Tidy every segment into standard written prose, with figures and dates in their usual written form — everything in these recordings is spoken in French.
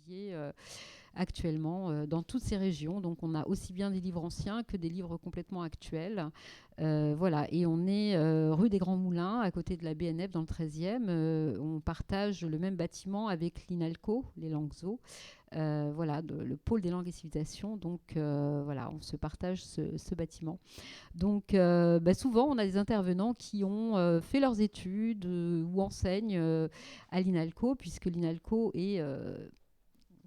étudiés actuellement dans toutes ces régions. Donc on a aussi bien des livres anciens que des livres complètement actuels. Voilà, et on est rue des Grands Moulins, à côté de la BNF, dans le 13e. On partage le même bâtiment avec l'INALCO, les Langues-Eaux. Voilà, le pôle des langues et civilisations. Donc voilà, on se partage ce bâtiment. Donc souvent, on a des intervenants qui ont fait leurs études ou enseignent à l'INALCO, puisque l'INALCO est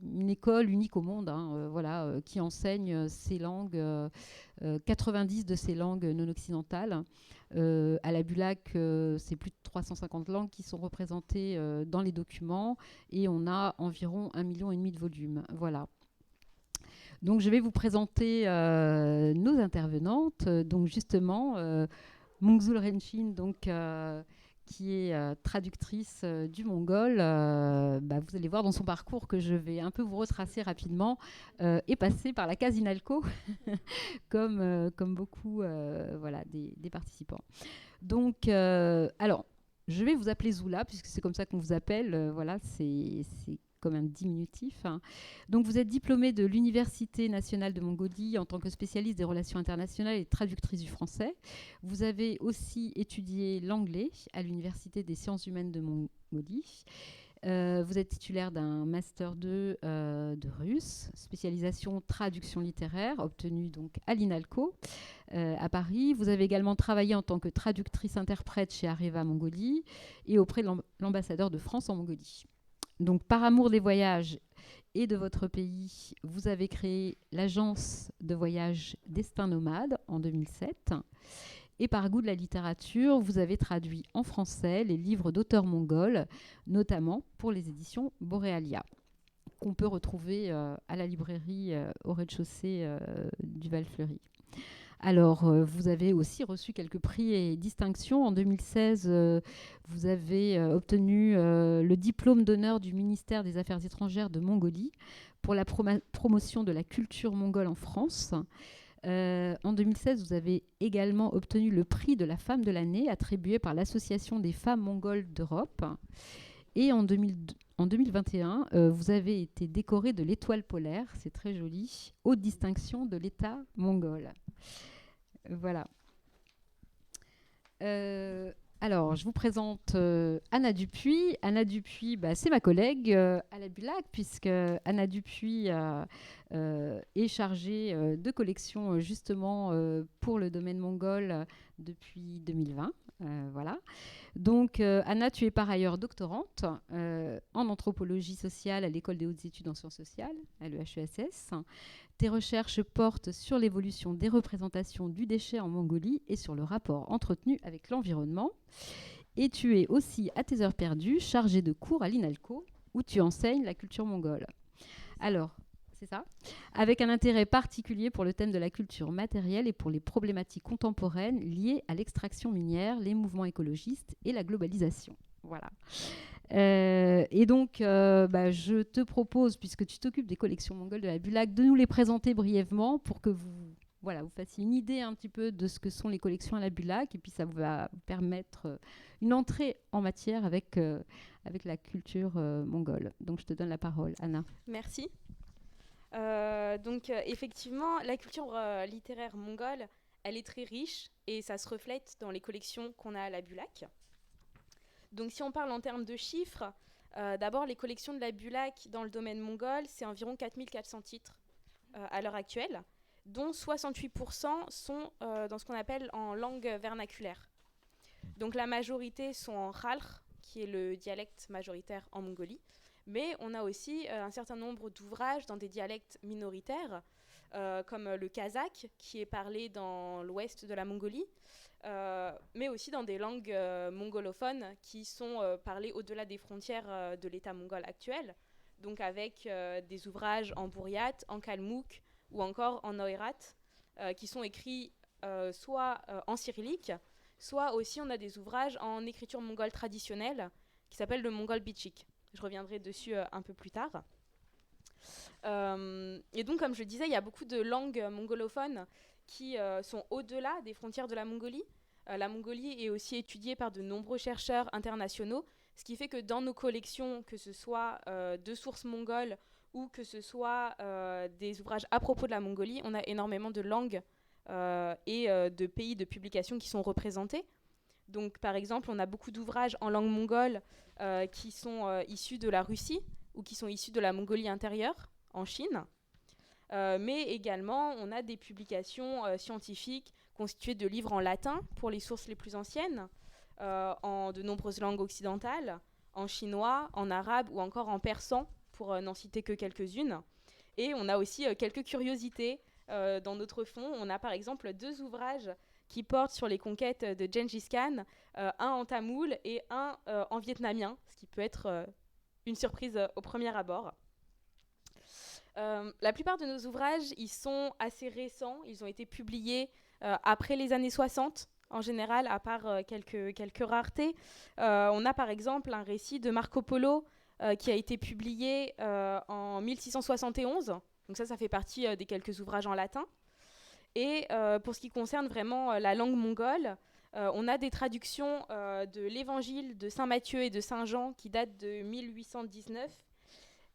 une école unique au monde, hein, qui enseigne ces langues, 90 de ces langues non occidentales. À la BULAC, c'est plus de 350 langues qui sont représentées dans les documents, et on a environ 1,5 million de volumes. Voilà. Donc, je vais vous présenter nos intervenantes. Donc, justement, Mungzul Renshin, qui est traductrice du mongol. Vous allez voir dans son parcours que je vais un peu vous retracer rapidement, est passée par la case INALCO, comme beaucoup des participants. Donc, alors, je vais vous appeler Zula, puisque c'est comme ça qu'on vous appelle. C'est comme un diminutif, hein. Donc, vous êtes diplômée de l'Université nationale de Mongolie en tant que spécialiste des relations internationales et traductrice du français. Vous avez aussi étudié l'anglais à l'Université des sciences humaines de Mongolie. Vous êtes titulaire d'un Master 2 de russe, spécialisation traduction littéraire, obtenue donc à l'INALCO à Paris. Vous avez également travaillé en tant que traductrice-interprète chez Areva Mongolie et auprès de l'ambassadeur de France en Mongolie. Donc, par amour des voyages et de votre pays, vous avez créé l'agence de voyage Destin Nomade en 2007. Et par goût de la littérature, vous avez traduit en français les livres d'auteurs mongols, notamment pour les éditions Borealia, qu'on peut retrouver à la librairie au rez-de-chaussée du Val-Fleury. Alors, vous avez aussi reçu quelques prix et distinctions. En 2016, vous avez obtenu le diplôme d'honneur du ministère des Affaires étrangères de Mongolie pour la promotion de la culture mongole en France. En 2016, vous avez également obtenu le prix de la femme de l'année attribué par l'Association des femmes mongoles d'Europe. Et en 2021, vous avez été décorée de l'étoile polaire, c'est très joli, haute distinction de l'État mongol. Voilà. Alors, je vous présente Anna Dupuis. Anna Dupuis, c'est ma collègue à la BULAC, puisque Anna Dupuis est chargée de collection justement pour le domaine mongol depuis 2020. Voilà. Donc, Anna, tu es par ailleurs doctorante en anthropologie sociale à l'École des hautes études en sciences sociales, à l'EHESS. Tes recherches portent sur l'évolution des représentations du déchet en Mongolie et sur le rapport entretenu avec l'environnement. Et tu es aussi, à tes heures perdues, chargée de cours à l'INALCO, où tu enseignes la culture mongole. Alors, c'est ça, avec un intérêt particulier pour le thème de la culture matérielle et pour les problématiques contemporaines liées à l'extraction minière, les mouvements écologistes et la globalisation. Voilà. Et donc, je te propose, puisque tu t'occupes des collections mongoles de la BULAC, de nous les présenter brièvement pour que vous fassiez une idée un petit peu de ce que sont les collections à la BULAC, et puis ça va vous permettre une entrée en matière avec la culture mongole. Donc, je te donne la parole, Anna. Merci. Effectivement, la culture littéraire mongole, elle est très riche et ça se reflète dans les collections qu'on a à la BULAC. Donc si on parle en termes de chiffres, d'abord les collections de la BULAC dans le domaine mongol, c'est environ 4400 titres à l'heure actuelle, dont 68% sont dans ce qu'on appelle en langue vernaculaire. Donc la majorité sont en khalkh, qui est le dialecte majoritaire en Mongolie, mais on a aussi un certain nombre d'ouvrages dans des dialectes minoritaires, comme le kazakh, qui est parlé dans l'ouest de la Mongolie, mais aussi dans des langues mongolophones qui sont parlées au-delà des frontières de l'État mongol actuel, donc avec des ouvrages en bouriate, en kalmouk ou encore en oïrat, qui sont écrits soit en cyrillique, soit aussi on a des ouvrages en écriture mongole traditionnelle qui s'appelle le mongol bichik. Je reviendrai dessus un peu plus tard. Et donc, comme je disais, il y a beaucoup de langues mongolophones qui sont au-delà des frontières de la Mongolie. La Mongolie est aussi étudiée par de nombreux chercheurs internationaux, ce qui fait que dans nos collections, que ce soit de sources mongoles ou que ce soit des ouvrages à propos de la Mongolie, on a énormément de langues et de pays de publication qui sont représentés. Donc, par exemple, on a beaucoup d'ouvrages en langue mongole qui sont issus de la Russie ou qui sont issus de la Mongolie intérieure, en Chine. Mais également, on a des publications scientifiques constituées de livres en latin pour les sources les plus anciennes, en de nombreuses langues occidentales, en chinois, en arabe ou encore en persan, pour n'en citer que quelques-unes. Et on a aussi quelques curiosités dans notre fond. On a par exemple 2 ouvrages qui portent sur les conquêtes de Gengis Khan, un en tamoul et un en vietnamien, ce qui peut être une surprise au premier abord. La plupart de nos ouvrages, ils sont assez récents. Ils ont été publiés après les années 60, en général, à part quelques raretés. On a par exemple un récit de Marco Polo qui a été publié en 1671. Donc ça fait partie des quelques ouvrages en latin. Et pour ce qui concerne vraiment la langue mongole, on a des traductions de l'évangile de Saint Matthieu et de Saint Jean qui datent de 1819,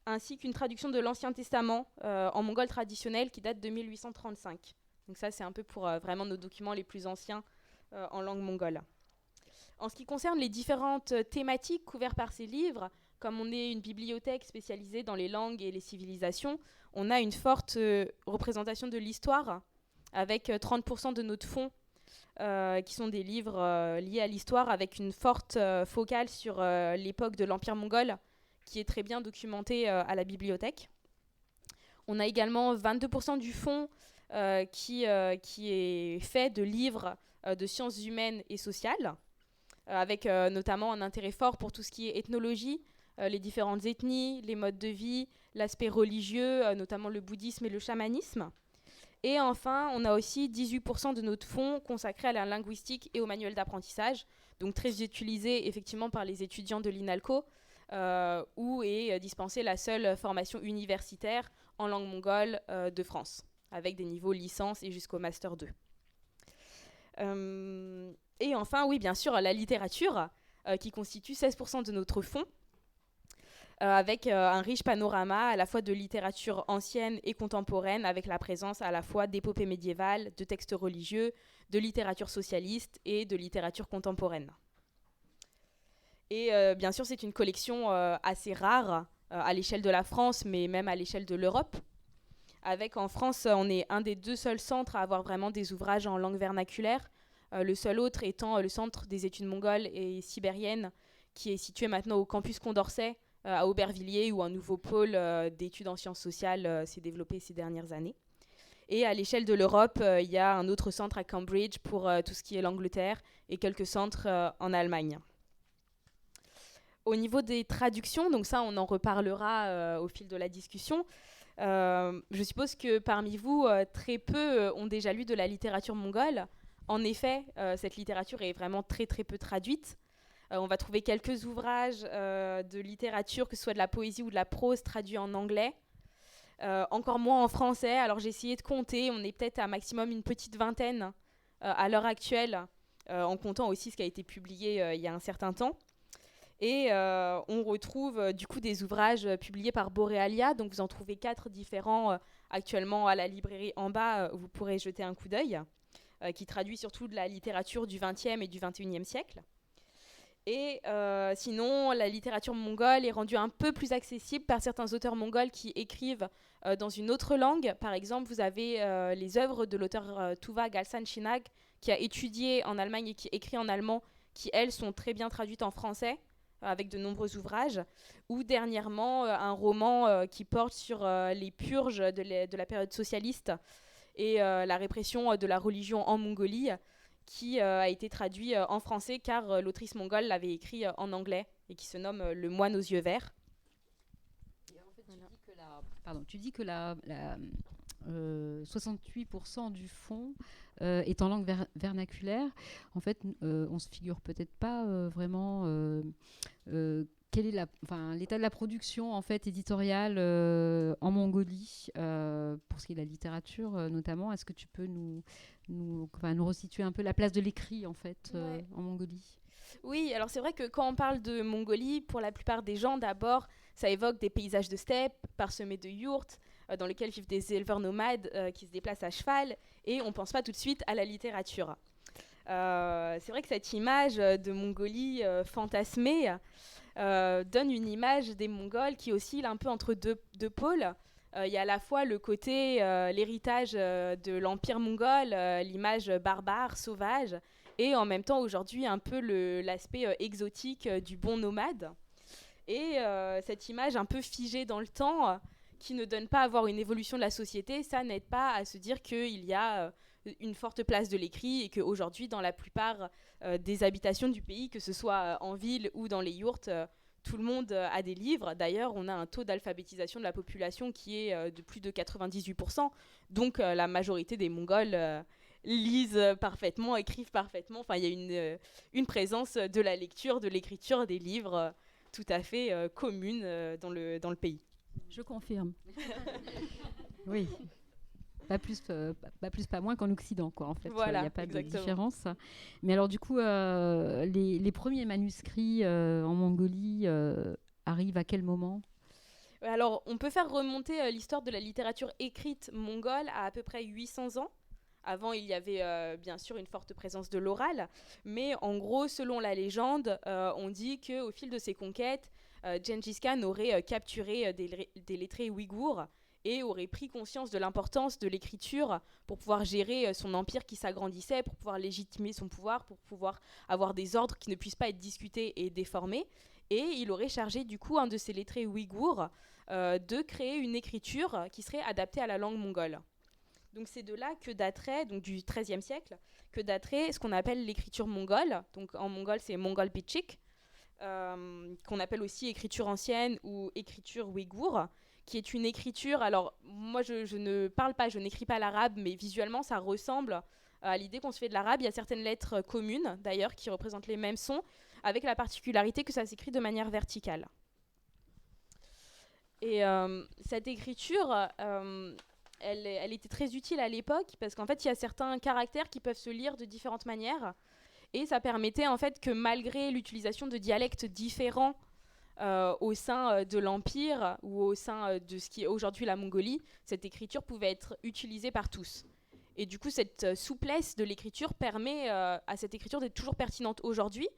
ainsi qu'une traduction de l'Ancien Testament en mongol traditionnel qui date de 1835. Donc ça, c'est un peu pour vraiment nos documents les plus anciens en langue mongole. En ce qui concerne les différentes thématiques couvertes par ces livres, comme on est une bibliothèque spécialisée dans les langues et les civilisations, on a une forte représentation de l'histoire, avec 30% de notre fonds qui sont des livres liés à l'histoire, avec une forte focale sur l'époque de l'Empire mongol, qui est très bien documentée à la bibliothèque. On a également 22% du fonds qui est fait de livres de sciences humaines et sociales, avec notamment un intérêt fort pour tout ce qui est ethnologie, les différentes ethnies, les modes de vie, l'aspect religieux, notamment le bouddhisme et le chamanisme. Et enfin, on a aussi 18% de notre fonds consacrés à la linguistique et au manuel d'apprentissage, donc très utilisé effectivement par les étudiants de l'INALCO, où est dispensée la seule formation universitaire en langue mongole de France, avec des niveaux licence et jusqu'au Master 2. Et enfin, oui, bien sûr, la littérature, qui constitue 16% de notre fonds, avec un riche panorama à la fois de littérature ancienne et contemporaine, avec la présence à la fois d'épopées médiévales, de textes religieux, de littérature socialiste et de littérature contemporaine. Et bien sûr, c'est une collection assez rare à l'échelle de la France, mais même à l'échelle de l'Europe. Avec en France, on est un des 2 seuls centres à avoir vraiment des ouvrages en langue vernaculaire. Le seul autre étant le Centre des études mongoles et sibériennes, qui est situé maintenant au campus Condorcet, à Aubervilliers, où un nouveau pôle d'études en sciences sociales s'est développé ces dernières années. Et à l'échelle de l'Europe, il y a un autre centre à Cambridge pour tout ce qui est l'Angleterre et quelques centres en Allemagne. Au niveau des traductions, donc ça on en reparlera au fil de la discussion, je suppose que parmi vous, très peu ont déjà lu de la littérature mongole. En effet, cette littérature est vraiment très très peu traduite. On va trouver quelques ouvrages de littérature, que ce soit de la poésie ou de la prose, traduits en anglais. Encore moins en français. Alors j'ai essayé de compter, on est peut-être à maximum une petite vingtaine à l'heure actuelle, en comptant aussi ce qui a été publié il y a un certain temps. Et on retrouve du coup des ouvrages publiés par Borealia, donc vous en trouvez 4 différents actuellement à la librairie en bas, vous pourrez jeter un coup d'œil, qui traduit surtout de la littérature du XXe et du XXIe siècle. Et sinon, la littérature mongole est rendue un peu plus accessible par certains auteurs mongols qui écrivent dans une autre langue. Par exemple, vous avez les œuvres de l'auteur Tuva Galsan Chinag, qui a étudié en Allemagne et qui écrit en allemand, qui, elles, sont très bien traduites en français, avec de nombreux ouvrages. Ou dernièrement, un roman qui porte sur les purges de la période socialiste et la répression de la religion en Mongolie, qui a été traduit en français car l'autrice mongole l'avait écrit en anglais et qui se nomme Le moine aux yeux verts. Et en fait, tu dis que 68% du fonds est en langue vernaculaire. En fait, on se figure peut-être pas vraiment quel est l'état de la production en fait éditoriale en Mongolie pour ce qui est de la littérature notamment. Est-ce que tu peux nous resituer un peu la place de l'écrit en fait en Mongolie? Oui, alors c'est vrai que quand on parle de Mongolie, pour la plupart des gens, d'abord, Ça évoque des paysages de steppe parsemés de yourtes, dans lesquels vivent des éleveurs nomades qui se déplacent à cheval, et on ne pense pas tout de suite à la littérature. C'est vrai que cette image de Mongolie fantasmée donne une image des Mongols qui oscille un peu entre deux pôles. Il y a à la fois le côté, l'héritage de l'empire mongol, l'image barbare, sauvage, et en même temps aujourd'hui un peu l'aspect exotique du bon nomade. Et cette image un peu figée dans le temps, qui ne donne pas à voir une évolution de la société, ça n'aide pas à se dire qu'il y a une forte place de l'écrit et qu'aujourd'hui, dans la plupart des habitations du pays, que ce soit en ville ou dans les yourtes, tout le monde a des livres. D'ailleurs, on a un taux d'alphabétisation de la population qui est de plus de 98%. Donc, la majorité des Mongols lisent parfaitement, écrivent parfaitement. Enfin, il y a une présence de la lecture, de l'écriture, des livres tout à fait commune dans le pays. Je confirme. Oui. Pas plus, pas moins qu'en Occident, quoi, en fait. Voilà, il n'y a pas exactement. de différence. Mais alors, du coup, les premiers manuscrits en Mongolie arrivent à quel moment ? Alors, on peut faire remonter l'histoire de la littérature écrite mongole à peu près 800 ans. Avant, il y avait bien sûr une forte présence de l'oral, mais en gros, selon la légende, on dit qu'au fil de ses conquêtes, Gengis Khan aurait capturé des lettrés ouïghours et aurait pris conscience de l'importance de l'écriture pour pouvoir gérer son empire qui s'agrandissait, pour pouvoir légitimer son pouvoir, pour pouvoir avoir des ordres qui ne puissent pas être discutés et déformés. Et il aurait chargé du coup un de ces lettrés ouïghours de créer une écriture qui serait adaptée à la langue mongole. Donc c'est de là que daterait, donc du XIIIe siècle, que daterait ce qu'on appelle l'écriture mongole. Donc en mongol, c'est Mongol Pichik, qu'on appelle aussi écriture ancienne ou écriture ouïghour, qui est une écriture. Alors moi, je ne parle pas, je n'écris pas l'arabe, mais visuellement, ça ressemble à l'idée qu'on se fait de l'arabe. Il y a certaines lettres communes, d'ailleurs, qui représentent les mêmes sons, avec la particularité que ça s'écrit de manière verticale. Et cette écriture, elle était très utile à l'époque parce qu'en fait, il y a certains caractères qui peuvent se lire de différentes manières. Et ça permettait en fait que malgré l'utilisation de dialectes différents au sein de l'Empire ou au sein de ce qui est aujourd'hui la Mongolie, cette écriture pouvait être utilisée par tous. Et du coup, cette souplesse de l'écriture permet à cette écriture d'être toujours pertinente aujourd'hui.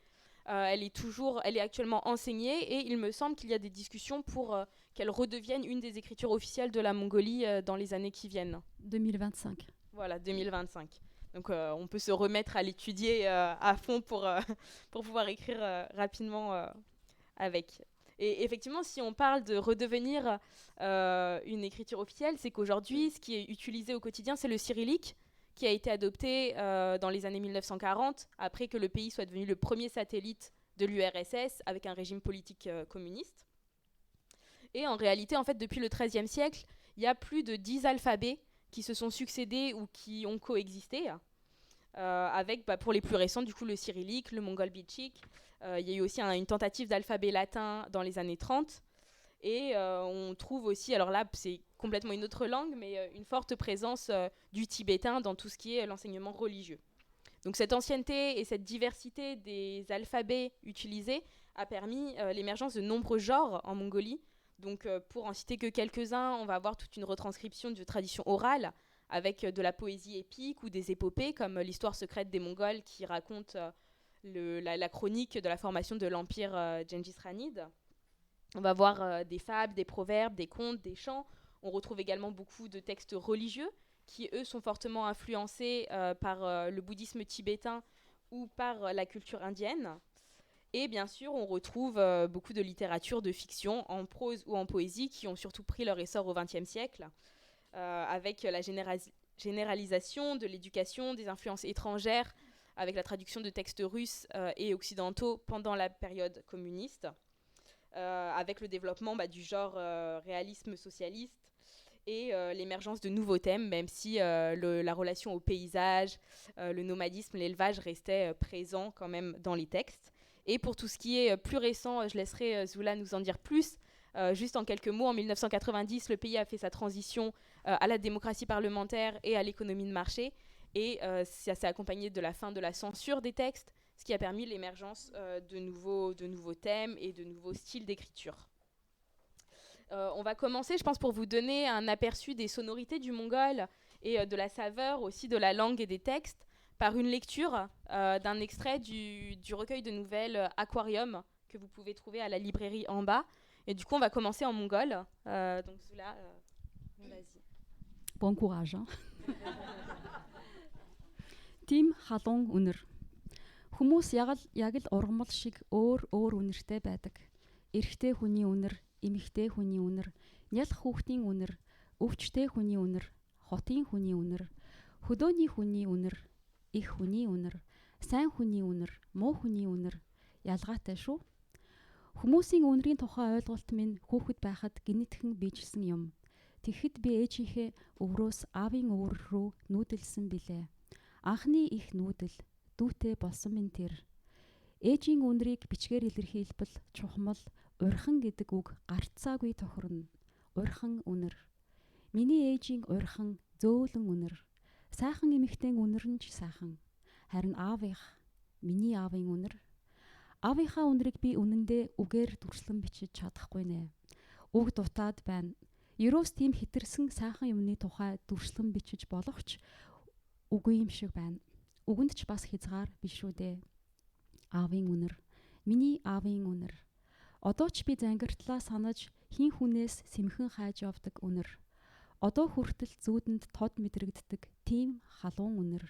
Elle est actuellement enseignée et il me semble qu'il y a des discussions pour qu'elle redevienne une des écritures officielles de la Mongolie dans les années qui viennent. 2025. Voilà, 2025. Donc on peut se remettre à l'étudier à fond pour pouvoir écrire rapidement avec. Et effectivement, si on parle de redevenir une écriture officielle, c'est qu'aujourd'hui, ce qui est utilisé au quotidien, c'est le cyrillique, qui a été adopté dans les années 1940, après que le pays soit devenu le premier satellite de l'URSS, avec un régime politique communiste. Et en réalité, en fait, depuis le XIIIe siècle, il y a plus de 10 alphabets qui se sont succédés ou qui ont coexisté, avec, pour les plus récents, du coup, le cyrillique, le mongol bichik. Il y a eu aussi une tentative d'alphabet latin dans les années 30. Et on trouve aussi, alors là, c'est complètement une autre langue, mais une forte présence du tibétain dans tout ce qui est l'enseignement religieux. Donc cette ancienneté et cette diversité des alphabets utilisés a permis l'émergence de nombreux genres en Mongolie. Donc pour en citer que quelques-uns, on va avoir toute une retranscription de traditions orales avec de la poésie épique ou des épopées comme l'histoire secrète des Mongols qui raconte la chronique de la formation de l'empire Gengis Khanid. On va voir des fables, des proverbes, des contes, des chants. On retrouve également beaucoup de textes religieux qui, eux, sont fortement influencés par le bouddhisme tibétain ou par la culture indienne. Et bien sûr, on retrouve beaucoup de littérature de fiction en prose ou en poésie qui ont surtout pris leur essor au XXe siècle, avec la généralisation de l'éducation, des influences étrangères, avec la traduction de textes russes et occidentaux pendant la période communiste. Avec le développement du genre réalisme socialiste et l'émergence de nouveaux thèmes, même si la relation au paysage, le nomadisme, l'élevage restaient présents quand même dans les textes. Et pour tout ce qui est plus récent, je laisserai Zoula nous en dire plus. Juste en quelques mots, en 1990, le pays a fait sa transition à la démocratie parlementaire et à l'économie de marché. Et ça s'est accompagné de la fin de la censure des textes, ce qui a permis l'émergence de nouveaux thèmes et de nouveaux styles d'écriture. On va commencer, je pense, pour vous donner un aperçu des sonorités du mongol et de la saveur aussi de la langue et des textes, par une lecture d'un extrait du recueil de nouvelles Aquarium, que vous pouvez trouver à la librairie en bas. Et du coup, on va commencer en mongol. Donc, Zula, vas-y. Bon courage. Тим халуун үнэр. Хүмүүс яг л ургамал шиг өөр үнэртэй байдаг. Эрэгтэй хүний үнэр, эмэгтэй хүний үнэр, нял хүүхдийн үнэр, өвчтэй хүний үнэр, хотын хүний үнэр, хөдөөний хүний үнэр, их хүний үнэр, сайн хүний үнэр, муу хүний үнэр ялгаатай шүү. Хүмүүсийн үнэрийн тухай ойлголт минь хүүхэд байхад гинэтхэн биежилсэн юм. Тэгэхэд би ээжийнхээ өврөөс аавын өвөр рүү нүүдэлсэн билээ. Анхны их нүүдэл дүүтэй болсон минь тэр. Ээжийн үнэрийг бичгээр илэрхийлбэл чухмал урьхан гэдэг үг гарцаагүй тохирно. Урьхан үнэр. Миний ээжийн урьхан зөөлөн үнэр. Сайхан эмэгтэйн үнэр нь ч сайхан. Харин миний аавын үнэр. Аавынхаа үнэрийг би үнэндээ үгээр дүрслэн бичиж чадахгүй нэ. Үг дутаад байна. Ерөөс тийм хэтэрсэн сайхан юмны тухай дүрслэн бичиж болох ч үгүй юм шиг байна. Үгэнд ч бас хязгаар биш шүү дээ. Аавын үнэр. Миний аавын үнэр. Одоо ч би зангиртлаа санаж хин хүнээс сэмхэн хайж явдаг үнэр. Одоо хүртэл зүүдэнд тод мэдрэгддэг тийм халуун үнэр.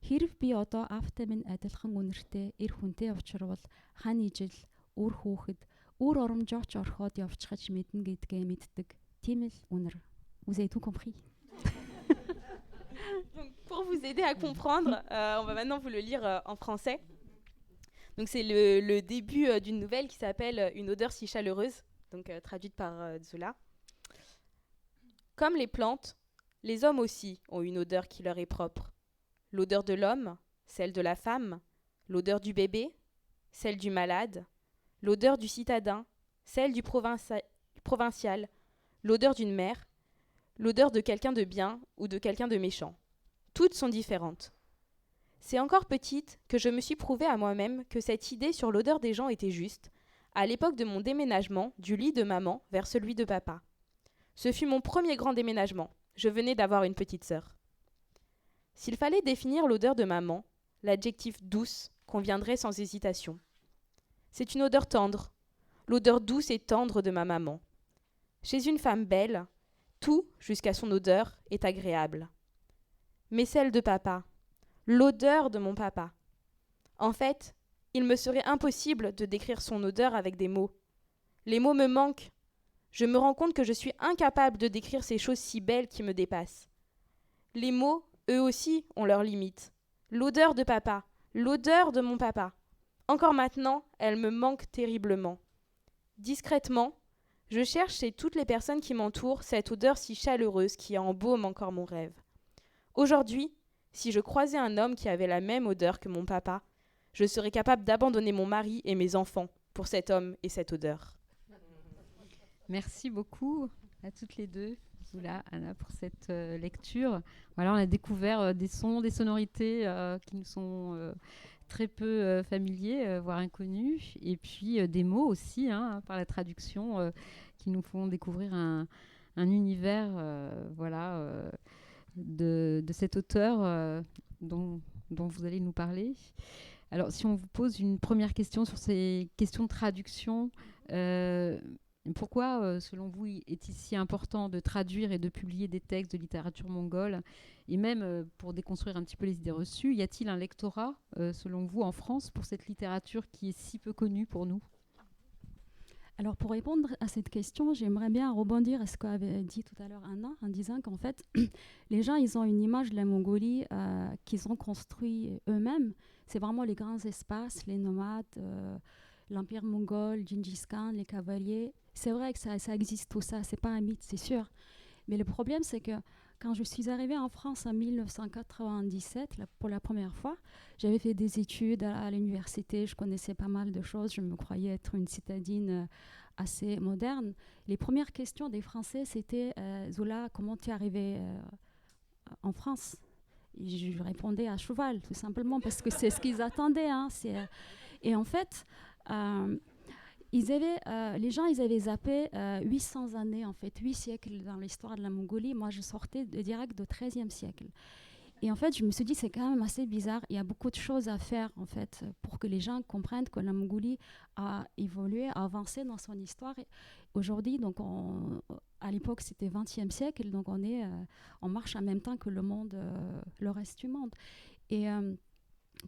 Хэрв би одоо аавтай минь адилхан үнэртэй эр хүнтэй уулзвал хань ижил, үр хүүхэд, үр оромжооч орхоод явчихаж мэднэ гэдгээ мэддэг. Тийм л үнэр. Vous avez tout compris. Donc, pour vous aider à comprendre, on va maintenant vous le lire en français. Donc, c'est le début d'une nouvelle qui s'appelle Une odeur si chaleureuse, donc traduite par Zola. Comme les plantes, les hommes aussi ont une odeur qui leur est propre. L'odeur de l'homme, celle de la femme, l'odeur du bébé, celle du malade, l'odeur du citadin, celle du provincial, l'odeur d'une mère, l'odeur de quelqu'un de bien ou de quelqu'un de méchant. Toutes sont différentes. C'est encore petite que je me suis prouvé à moi-même que cette idée sur l'odeur des gens était juste, à l'époque de mon déménagement du lit de maman vers celui de papa. Ce fut mon premier grand déménagement. Je venais d'avoir une petite sœur. S'il fallait définir l'odeur de maman, l'adjectif douce conviendrait sans hésitation. C'est une odeur tendre, l'odeur douce et tendre de ma maman. Chez une femme belle, tout, jusqu'à son odeur, est agréable. Mais celle de papa, l'odeur de mon papa. En fait, il me serait impossible de décrire son odeur avec des mots. Les mots me manquent. Je me rends compte que je suis incapable de décrire ces choses si belles qui me dépassent. Les mots, eux aussi, ont leurs limites. L'odeur de papa, l'odeur de mon papa. Encore maintenant, elle me manque terriblement. Discrètement, je cherche chez toutes les personnes qui m'entourent cette odeur si chaleureuse qui embaume encore mon rêve. Aujourd'hui, si je croisais un homme qui avait la même odeur que mon papa, je serais capable d'abandonner mon mari et mes enfants pour cet homme et cette odeur. Merci beaucoup à toutes les deux, Zoula, Anna, pour cette lecture. Voilà, on a découvert des sons, des sonorités qui nous sont très peu familiers, voire inconnus, et puis des mots aussi, par la traduction, qui nous font découvrir un univers de cet auteur dont vous allez nous parler. Alors, si on vous pose une première question sur ces questions de traduction, pourquoi, selon vous, est-il si important de traduire et de publier des textes de littérature mongole? Et même, pour déconstruire un petit peu les idées reçues, y a-t-il un lectorat, selon vous, en France, pour cette littérature qui est si peu connue pour nous? Alors, pour répondre à cette question, j'aimerais bien rebondir à ce qu'avait dit tout à l'heure Anna, en disant qu'en fait, les gens, ils ont une image de la Mongolie qu'ils ont construit eux-mêmes. C'est vraiment les grands espaces, les nomades, l'Empire mongol, Gengis Khan, les cavaliers. C'est vrai que ça existe tout ça, c'est pas un mythe, c'est sûr. Mais le problème, c'est que quand je suis arrivée en France en 1997, pour la première fois, j'avais fait des études à l'université, je connaissais pas mal de choses, je me croyais être une citadine assez moderne. Les premières questions des Français, c'était Zola, comment tu es arrivée en France? Et je répondais à cheval, tout simplement, parce que c'est ce qu'ils attendaient. Et en fait, les gens, ils avaient zappé 800 années, en fait, 8 siècles dans l'histoire de la Mongolie. Moi, je sortais direct du XIIIe siècle. Et en fait, je me suis dit, c'est quand même assez bizarre. Il y a beaucoup de choses à faire, en fait, pour que les gens comprennent que la Mongolie a évolué, a avancé dans son histoire. Et aujourd'hui, donc, à l'époque, c'était 20e siècle, donc on marche en même temps que le monde, le reste du monde. Et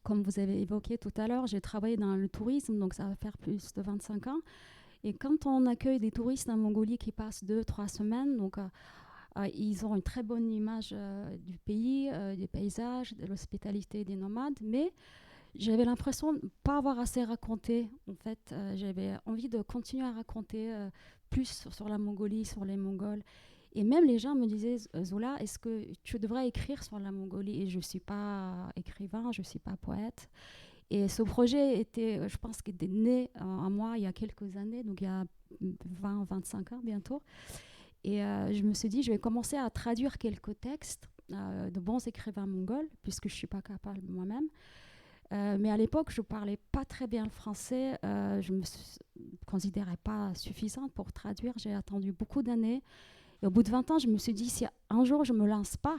comme vous avez évoqué tout à l'heure, j'ai travaillé dans le tourisme, donc ça va faire plus de 25 ans. Et quand on accueille des touristes en Mongolie qui passent 2-3 semaines, donc ils ont une très bonne image du pays, des paysages, de l'hospitalité des nomades, mais j'avais l'impression de ne pas avoir assez raconté. En fait, j'avais envie de continuer à raconter plus sur la Mongolie, sur les Mongols. Et même les gens me disaient, Zola, est-ce que tu devrais écrire sur la Mongolie? Et je ne suis pas écrivain, je ne suis pas poète. Et ce projet était, je pense qu'il était né en moi il y a quelques années, donc il y a 20-25 ans bientôt. Et je me suis dit, je vais commencer à traduire quelques textes de bons écrivains mongols, puisque je ne suis pas capable moi-même. Mais à l'époque, je ne parlais pas très bien le français. Je ne me considérais pas suffisante pour traduire. J'ai attendu beaucoup d'années. Et au bout de 20 ans, je me suis dit, si un jour je ne me lance pas,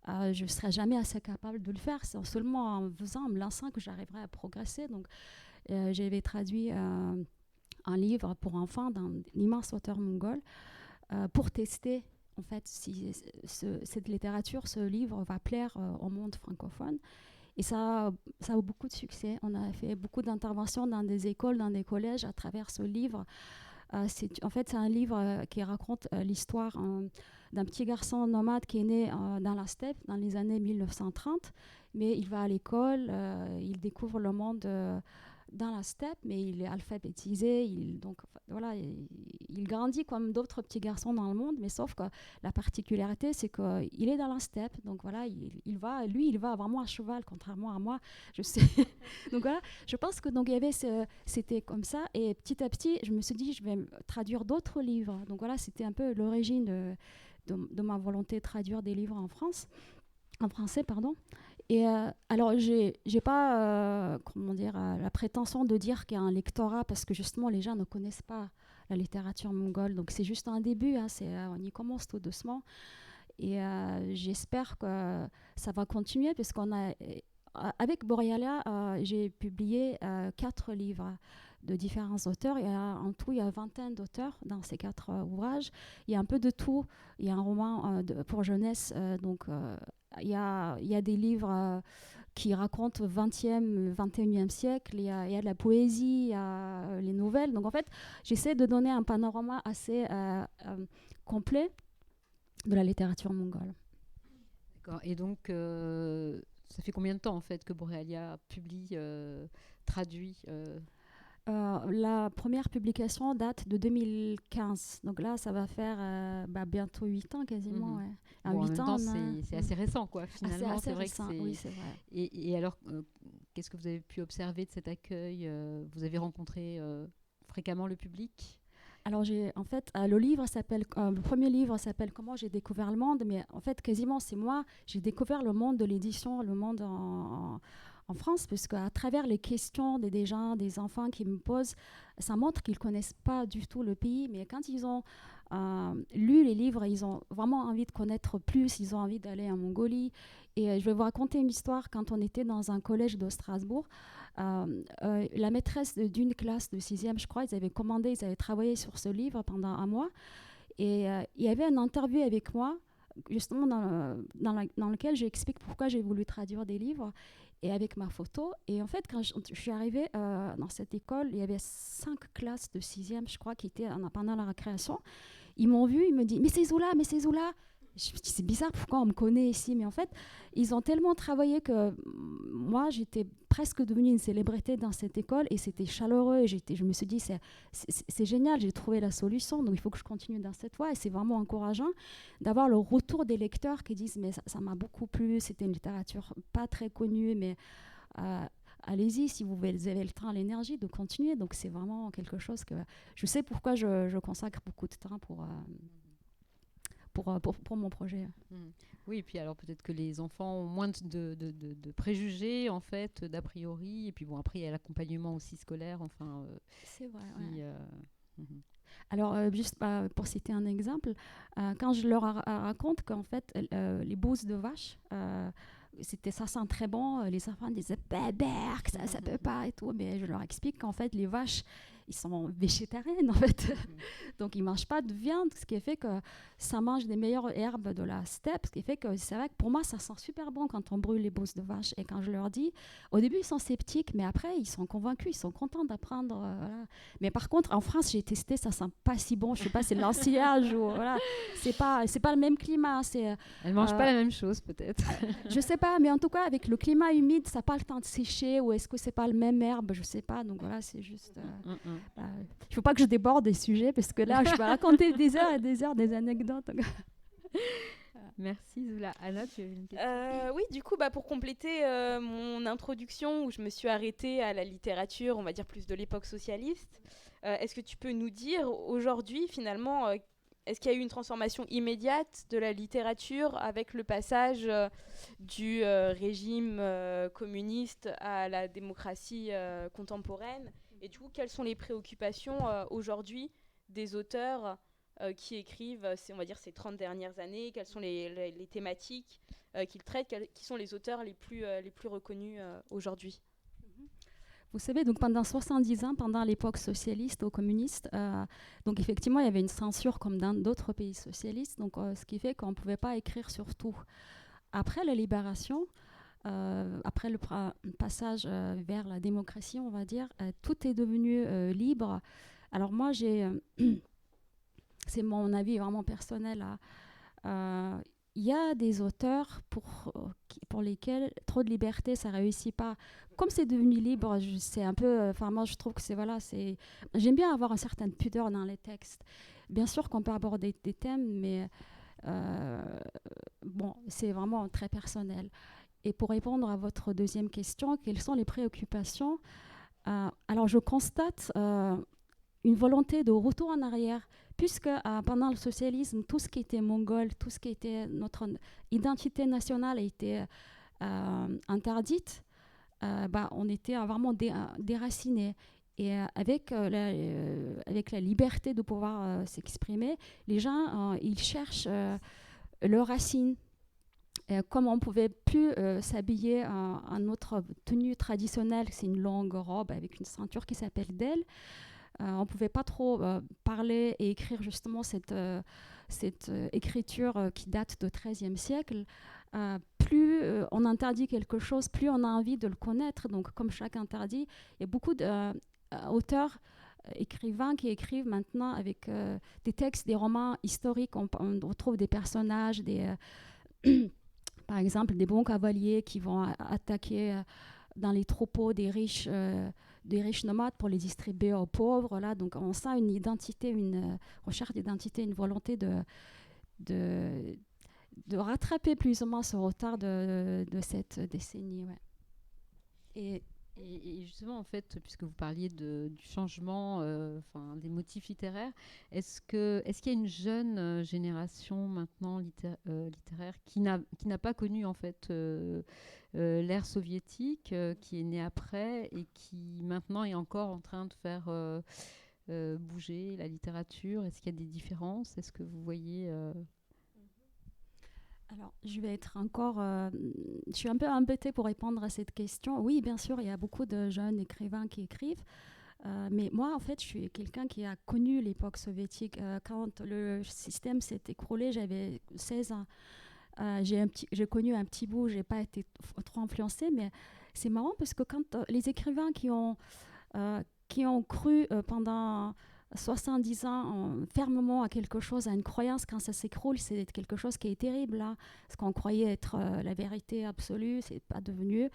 je ne serai jamais assez capable de le faire. C'est seulement en me lançant que j'arriverai à progresser. Donc, j'avais traduit un livre pour enfants d'un immense auteur mongol pour tester, en fait, si cette littérature, ce livre va plaire au monde francophone. Et ça a eu beaucoup de succès. On a fait beaucoup d'interventions dans des écoles, dans des collèges à travers ce livre. En fait, c'est un livre qui raconte l'histoire d'un petit garçon nomade qui est né dans la steppe dans les années 1930. Mais il va à l'école, il découvre le monde dans la steppe, mais il est alphabétisé. Donc, voilà, il grandit comme d'autres petits garçons dans le monde, mais sauf que la particularité, c'est qu'il est dans la steppe. Donc, voilà, il va vraiment à cheval, contrairement à moi. Je sais. Donc, voilà, je pense que donc, c'était comme ça. Et petit à petit, je me suis dit, je vais traduire d'autres livres. Donc, voilà, c'était un peu l'origine de ma volonté de traduire des livres en français, pardon. Et alors, j'ai pas la prétention de dire qu'il y a un lectorat parce que justement, les gens ne connaissent pas la littérature mongole. Donc, c'est juste un début. On y commence tout doucement. Et j'espère que ça va continuer parce avec Borealia, j'ai publié 4 livres de différents auteurs. En tout, il y a 20 d'auteurs dans ces 4 ouvrages. Il y a un peu de tout. Il y a un roman pour jeunesse, il y a des livres qui racontent 20e, 21e siècle, il y a de la poésie, il y a les nouvelles. Donc en fait, j'essaie de donner un panorama assez complet de la littérature mongole. D'accord. Et donc, ça fait combien de temps en fait que Borealia publie, traduit La première publication date de 2015. Donc là, ça va faire bientôt 8 ans quasiment. Ouais. Bon, 8 ans, c'est assez récent, quoi, finalement. Assez vrai récent, que oui, c'est vrai. Et alors, qu'est-ce que vous avez pu observer de cet accueil? Vous avez rencontré fréquemment le public? Alors, en fait, le premier livre s'appelle Comment j'ai découvert le monde, mais en fait, quasiment, c'est moi, j'ai découvert le monde de l'édition, le monde en France, parce qu'à travers les questions des gens, des enfants qui me posent, ça montre qu'ils ne connaissent pas du tout le pays, mais quand ils ont lu les livres, ils ont vraiment envie de connaître plus, ils ont envie d'aller en Mongolie. Et je vais vous raconter une histoire. Quand on était dans un collège de Strasbourg, la maîtresse d'une classe de 6e, je crois, ils avaient travaillé sur ce livre pendant un mois. Et il y avait une interview avec moi, justement dans lequel j'explique pourquoi j'ai voulu traduire des livres, et avec ma photo. Et en fait, quand je suis arrivée dans cette école, il y avait 5 classes de 6e, je crois, qui étaient pendant la récréation. Ils m'ont vu, ils me disent « Mais c'est Zola !» Je me dis, c'est bizarre, pourquoi on me connaît ici? Mais en fait, ils ont tellement travaillé que moi, j'étais presque devenue une célébrité dans cette école et c'était chaleureux. Et je me suis dit, c'est génial, j'ai trouvé la solution, donc il faut que je continue dans cette voie. Et c'est vraiment encourageant d'avoir le retour des lecteurs qui disent, mais ça m'a beaucoup plu, c'était une littérature pas très connue, mais allez-y si vous avez le temps, l'énergie de continuer. Donc c'est vraiment quelque chose que je sais pourquoi je consacre beaucoup de temps pour mon projet. Oui, et puis alors peut-être que les enfants ont moins de préjugés, en fait, d'a priori. Et puis bon, après, il y a l'accompagnement aussi scolaire. Enfin, c'est vrai, qui Alors, juste pour citer un exemple, quand je leur raconte qu'en fait, les bousses de vache, ça sent très bon, les enfants disaient berk, ça peut pas et tout, mais je leur explique qu'en fait, les vaches, ils sont végétariennes en fait. Donc, ils mangent pas de viande, ce qui fait que ça mange des meilleures herbes de la steppe, ce qui fait que c'est vrai que pour moi, ça sent super bon quand on brûle les bousses de vache. Et quand je leur dis, au début, ils sont sceptiques, mais après, ils sont convaincus, ils sont contents d'apprendre. Voilà. Mais par contre, en France, j'ai testé, ça sent pas si bon. Je sais pas, c'est l'ensillage ou voilà. C'est pas le même climat. Elles mangent pas la même chose peut-être. Je sais pas, mais en tout cas, avec le climat humide, ça n'a pas le temps de sécher, ou est-ce que c'est pas le même herbe, je sais pas. Donc voilà, c'est juste. Il faut pas que je déborde des sujets parce que là, je vais raconter des heures et des heures des anecdotes. Merci Zoula. Anna, tu avais une question? Oui, du coup, pour compléter mon introduction où je me suis arrêtée à la littérature, on va dire plus de l'époque socialiste, est-ce que tu peux nous dire aujourd'hui, finalement, est-ce qu'il y a eu une transformation immédiate de la littérature avec le passage du régime communiste à la démocratie contemporaine? Et du coup, quelles sont les préoccupations aujourd'hui des auteurs qui écrivent, on va dire, ces 30 dernières années? Quelles sont les thématiques qu'ils traitent? Qui sont les auteurs les plus reconnus aujourd'hui? Vous savez, donc pendant 70 ans, pendant l'époque socialiste ou communiste, donc effectivement, il y avait une censure comme dans d'autres pays socialistes, donc ce qui fait qu'on ne pouvait pas écrire sur tout. Après la libération, après le passage vers la démocratie, on va dire, tout est devenu libre. Alors moi, c'est mon avis vraiment personnel. Il y a des auteurs pour lesquels trop de liberté, ça ne réussit pas. Comme c'est devenu libre, c'est un peu... moi, je trouve que j'aime bien avoir une certaine pudeur dans les textes. Bien sûr qu'on peut aborder des thèmes, mais c'est vraiment très personnel. Et pour répondre à votre deuxième question, quelles sont les préoccupations? Alors, je constate une volonté de retour en arrière, puisque pendant le socialisme, tout ce qui était mongol, tout ce qui était notre identité nationale a été interdite. On était vraiment déracinés. Et avec la liberté de pouvoir s'exprimer, les gens, ils cherchent leurs racines. Comme on ne pouvait plus s'habiller en notre tenue traditionnelle, c'est une longue robe avec une ceinture qui s'appelle dell, on ne pouvait pas trop parler et écrire justement cette écriture qui date du XIIIe siècle. Plus on interdit quelque chose, plus on a envie de le connaître. Donc, comme chaque interdit, il y a beaucoup d'auteurs, écrivains qui écrivent maintenant avec des textes, des romans historiques. On retrouve des personnages, par exemple, des bons cavaliers qui vont attaquer dans les troupeaux des riches nomades pour les distribuer aux pauvres. Là. Donc, on sent une identité, une recherche d'identité, une volonté de rattraper plus ou moins ce retard de cette décennie. Ouais. Et justement, en fait, puisque vous parliez du changement des motifs littéraires, est-ce qu'il y a une jeune génération maintenant littéraire qui n'a pas connu en fait l'ère soviétique, qui est née après et qui maintenant est encore en train de faire bouger la littérature? Est-ce qu'il y a des différences? Est-ce que vous voyez... Alors, je vais être encore... je suis un peu embêtée pour répondre à cette question. Oui, bien sûr, il y a beaucoup de jeunes écrivains qui écrivent. Mais moi, en fait, je suis quelqu'un qui a connu l'époque soviétique. Quand le système s'est écroulé, j'avais 16 ans. J'ai connu un petit bout, je n'ai pas été trop influencée, mais c'est marrant parce que quand les écrivains qui ont cru pendant 70 ans fermement à quelque chose, à une croyance, quand ça s'écroule, c'est quelque chose qui est terrible. Hein. Ce qu'on croyait être la vérité absolue, c'est pas devenu.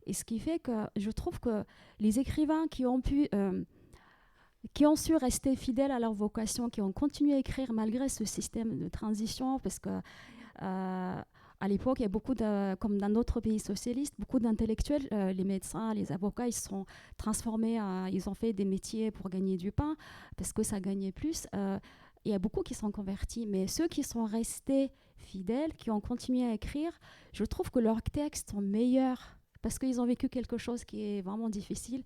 Et ce qui fait que je trouve que les écrivains qui ont su rester fidèles à leur vocation, qui ont continué à écrire malgré ce système de transition, parce que à l'époque, il y a beaucoup comme dans d'autres pays socialistes, beaucoup d'intellectuels, les médecins, les avocats, ils se sont transformés, ils ont fait des métiers pour gagner du pain, parce que ça gagnait plus. Il y a beaucoup qui sont convertis, mais ceux qui sont restés fidèles, qui ont continué à écrire, je trouve que leurs textes sont meilleurs, parce qu'ils ont vécu quelque chose qui est vraiment difficile.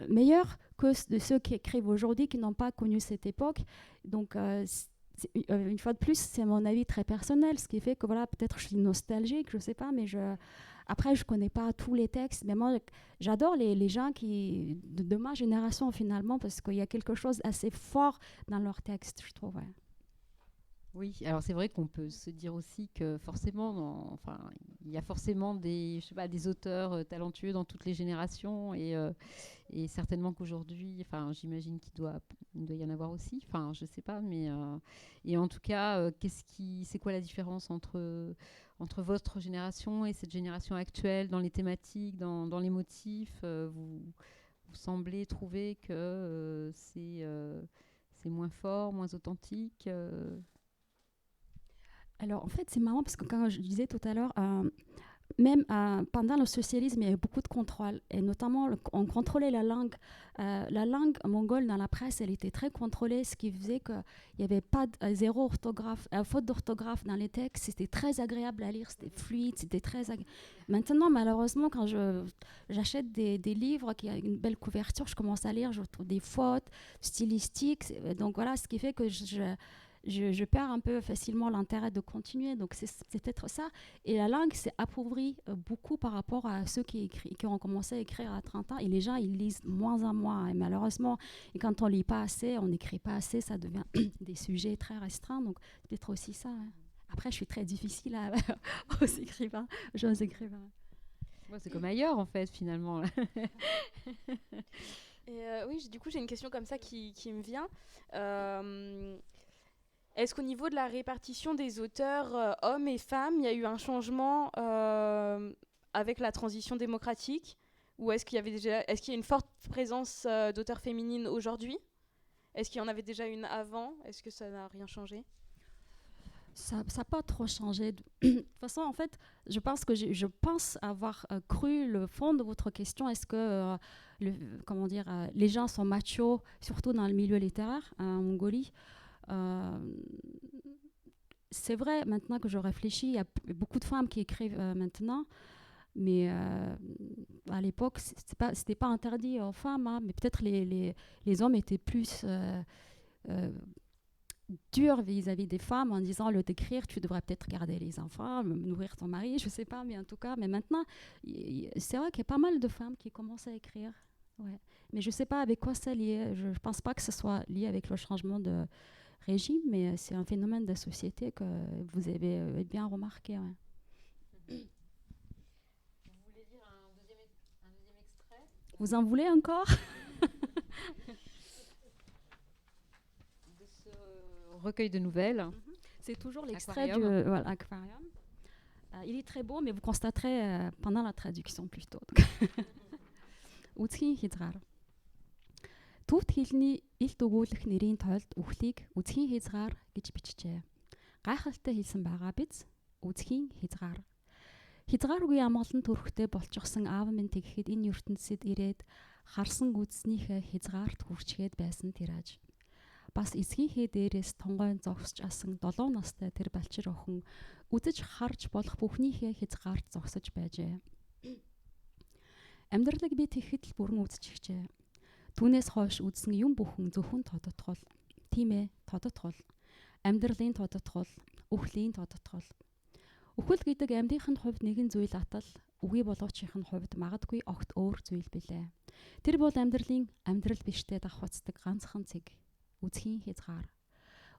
meilleurs que de ceux qui écrivent aujourd'hui, qui n'ont pas connu cette époque. Donc, une fois de plus, c'est mon avis très personnel, ce qui fait que voilà, peut-être je suis nostalgique, je ne sais pas, mais après, je ne connais pas tous les textes, mais moi, j'adore les gens de ma génération finalement, parce qu'il y a quelque chose assez fort dans leurs textes, je trouve. Ouais. Oui, alors c'est vrai qu'on peut se dire aussi que forcément, enfin, il y a forcément des, je sais pas, des auteurs talentueux dans toutes les générations et certainement qu'aujourd'hui, enfin, j'imagine il doit y en avoir aussi. Enfin, je sais pas, mais et en tout cas, c'est quoi la différence entre votre génération et cette génération actuelle dans les thématiques, dans les motifs vous semblez trouver que c'est moins fort, moins authentique Alors, en fait, c'est marrant parce que quand je disais tout à l'heure, même pendant le socialisme, il y avait beaucoup de contrôle. Et notamment, on contrôlait la langue. La langue mongole dans la presse, elle était très contrôlée, ce qui faisait qu'il n'y avait pas zéro orthographe, faute d'orthographe dans les textes. C'était très agréable à lire, c'était fluide, c'était très agréable. Maintenant, malheureusement, quand j'achète des livres qui ont une belle couverture, je commence à lire, je trouve des fautes stylistiques. Donc voilà, ce qui fait que je perds un peu facilement l'intérêt de continuer. Donc c'est peut-être ça. Et la langue s'est appauvrie beaucoup par rapport à ceux qui ont commencé à écrire à 30 ans. Et les gens, ils lisent moins en moins. Et malheureusement, et quand on ne lit pas assez, on n'écrit pas assez, ça devient des sujets très restreints. Donc c'est peut-être aussi ça. Hein. Après, je suis très difficile aux écrivains. Ouais, c'est comme ailleurs, en fait, finalement. Et oui, du coup, j'ai une question comme ça qui me vient. Est-ce qu'au niveau de la répartition des auteurs hommes et femmes, il y a eu un changement avec la transition démocratique? Ou est-ce qu'il y a une forte présence d'auteurs féminines aujourd'hui? Est-ce qu'il y en avait déjà une avant? Est-ce que ça n'a rien changé? Ça n'a pas trop changé. De toute façon, en fait, je pense avoir cru le fond de votre question. Est-ce que les gens sont machos, surtout dans le milieu littéraire en Mongolie? C'est vrai, maintenant que je réfléchis, il y a beaucoup de femmes qui écrivent maintenant, mais à l'époque, c'était pas interdit aux femmes, hein, mais peut-être les hommes étaient plus durs vis-à-vis des femmes en disant, au lieu d'écrire, tu devrais peut-être garder les enfants, nourrir ton mari, je sais pas, mais en tout cas, mais maintenant, c'est vrai qu'il y a pas mal de femmes qui commencent à écrire. Ouais. Mais je sais pas avec quoi c'est lié. Je pense pas que ce soit lié avec le changement de régime, mais c'est un phénomène de société que vous avez bien remarqué. Ouais. Vous voulez lire un deuxième extrait? Vous en voulez encore? De ce recueil de nouvelles. C'est toujours l'extrait du Aquarium. Il est très beau, mais vous constaterez pendant la traduction plutôt. Үзхийн хязгаар. Төвд хэлний илт өгүүлэх нэрийн тойлд үхлийг үзхийн хязгаар гэж бичжээ. Гайхалтай хэлсэн байгаа биз? Үзхийн хязгаар. Хязгааргүй амгалан төрхтэй болчихсон аав минь тэгэхэд энэ ертөнцид ирээд харсан үзснийхээ хязгаарт хүрчгээд байсан тэр аж. Бас эсгийнхээ дээрээс тунгойн зогсож асан 7 настай тэр балчир охин үзэж харж болох бүхнийхээ хязгаарт зогсож байжээ. Амьдралыг би тэгэхэд л бүрэн үзчихжээ. Түүнээс хойш үзсэн юм бүхэн зөвхөн тодотгол. Тийм ээ, тодотгол. Амьдралын тодотгол, үхлийн тодотгол. Үхэл гэдэг амьдынхын хувьд нэгэн зүйл атал, үгүй болоочийн хувьд магадгүй огт өөр зүйл билээ. Тэр бол амьдрал биштэй давхацдаг ганцхан цэг. Үзхийн хязгаар.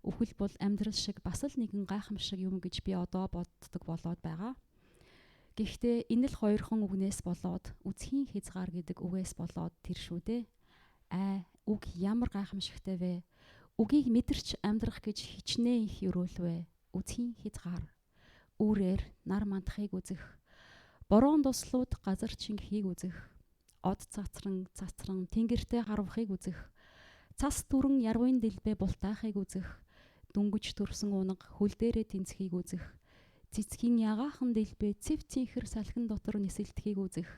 Үхэл бол амьдрал шиг бас л нэгэн гайхамшиг юм гэж би одоо боддог болоод байгаа. Гэхдээ энэ л хоёрхан үгнээс болоод үзхийн хязгаар гэдэг үгээс болоод тэр шүү дээ. Үг ямар гайхамшигтай вэ? Үгийг мэдэрч амьдрах гэж хичнээн их өрөөлвэ. Үзхийн хязгаар. Үүрээр нар мандахыг үзэх. Борон дуслууд газар чингэхийг үзэх. Од цацран тэнгэртэй харвахыг үзэх. Цас дүрэн ярвын дэлбэ бултаахыг үзэх. Дүнгэж төрсөн унаг хөл дээрээ тэнцхийг үзэх. Цэцгийн ягаахан дэлбэ цэв цэнхэр салхин дотор нисэлдэхийг үзэх.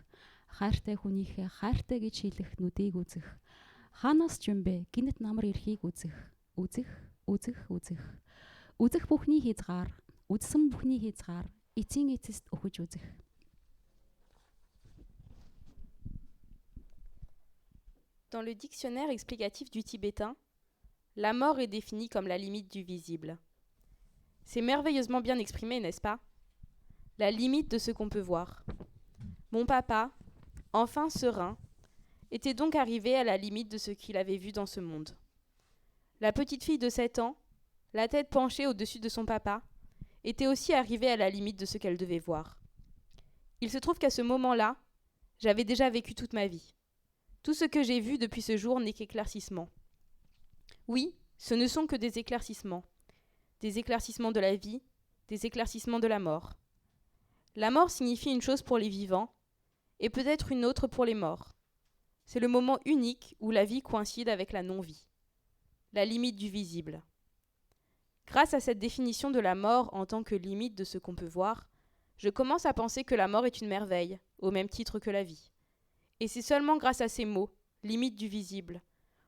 Хайртай хүнийхээ хайртай гэж хэлэх нүдийг үзэх. Хаанаас ч юм бэ гинт намар ирэхийг үзэх. Үзэх бүхний хязгаар, үзсэн бүхний хязгаар эцсийн эцэст өгөж үзэх. Dans le dictionnaire explicatif du tibétain, la mort est définie comme la limite du visible. C'est merveilleusement bien exprimé, n'est-ce pas? La limite de ce qu'on peut voir. Mon papa, enfin serein, était donc arrivé à la limite de ce qu'il avait vu dans ce monde. La petite fille de 7 ans, la tête penchée au-dessus de son papa, était aussi arrivée à la limite de ce qu'elle devait voir. Il se trouve qu'à ce moment-là, j'avais déjà vécu toute ma vie. Tout ce que j'ai vu depuis ce jour n'est qu'éclaircissement. Oui, ce ne sont que des éclaircissements de la vie, des éclaircissements de la mort. La mort signifie une chose pour les vivants, et peut-être une autre pour les morts. C'est le moment unique où la vie coïncide avec la non-vie, la limite du visible. Grâce à cette définition de la mort en tant que limite de ce qu'on peut voir, je commence à penser que la mort est une merveille, au même titre que la vie. Et c'est seulement grâce à ces mots, limite du visible.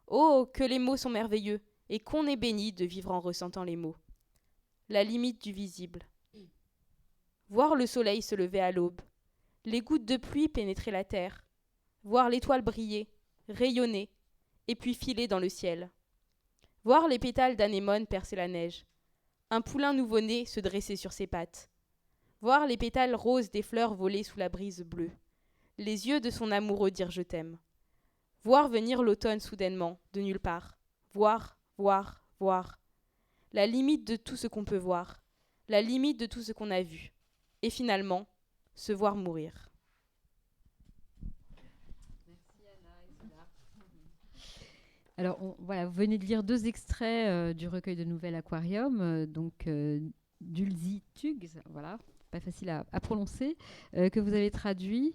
Oh, que les mots sont merveilleux, et qu'on est béni de vivre en ressentant les mots. La limite du visible. Voir le soleil se lever à l'aube, les gouttes de pluie pénétrer la terre, voir l'étoile briller, rayonner, et puis filer dans le ciel. Voir les pétales d'anémone percer la neige, un poulain nouveau-né se dresser sur ses pattes. Voir les pétales roses des fleurs voler sous la brise bleue, les yeux de son amoureux dire je t'aime. Voir venir l'automne soudainement, de nulle part. Voir, voir, voir. La limite de tout ce qu'on peut voir, la limite de tout ce qu'on a vu. Et finalement, se voir mourir. Alors, voilà, vous venez de lire 2 extraits du recueil de nouvelles Aquarium, d'Ulzi Tugg, voilà, pas facile à prononcer, que vous avez traduit.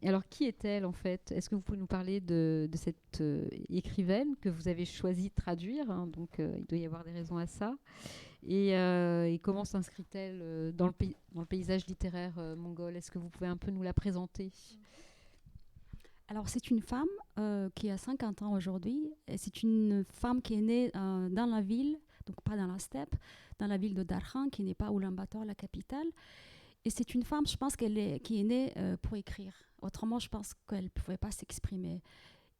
Alors, qui est-elle en fait? Est-ce que vous pouvez nous parler de cette écrivaine que vous avez choisi de traduire, hein, donc, il doit y avoir des raisons à ça. Et comment s'inscrit-elle dans le paysage littéraire mongol? Est-ce que vous pouvez un peu nous la présenter? Alors, c'est une femme qui a 50 ans aujourd'hui. Et c'est une femme qui est née dans la ville, donc pas dans la steppe, dans la ville de Darkhan, qui n'est pas Ulaanbaatar, la capitale. Et c'est une femme, je pense, qui est née pour écrire. Autrement, je pense qu'elle ne pouvait pas s'exprimer.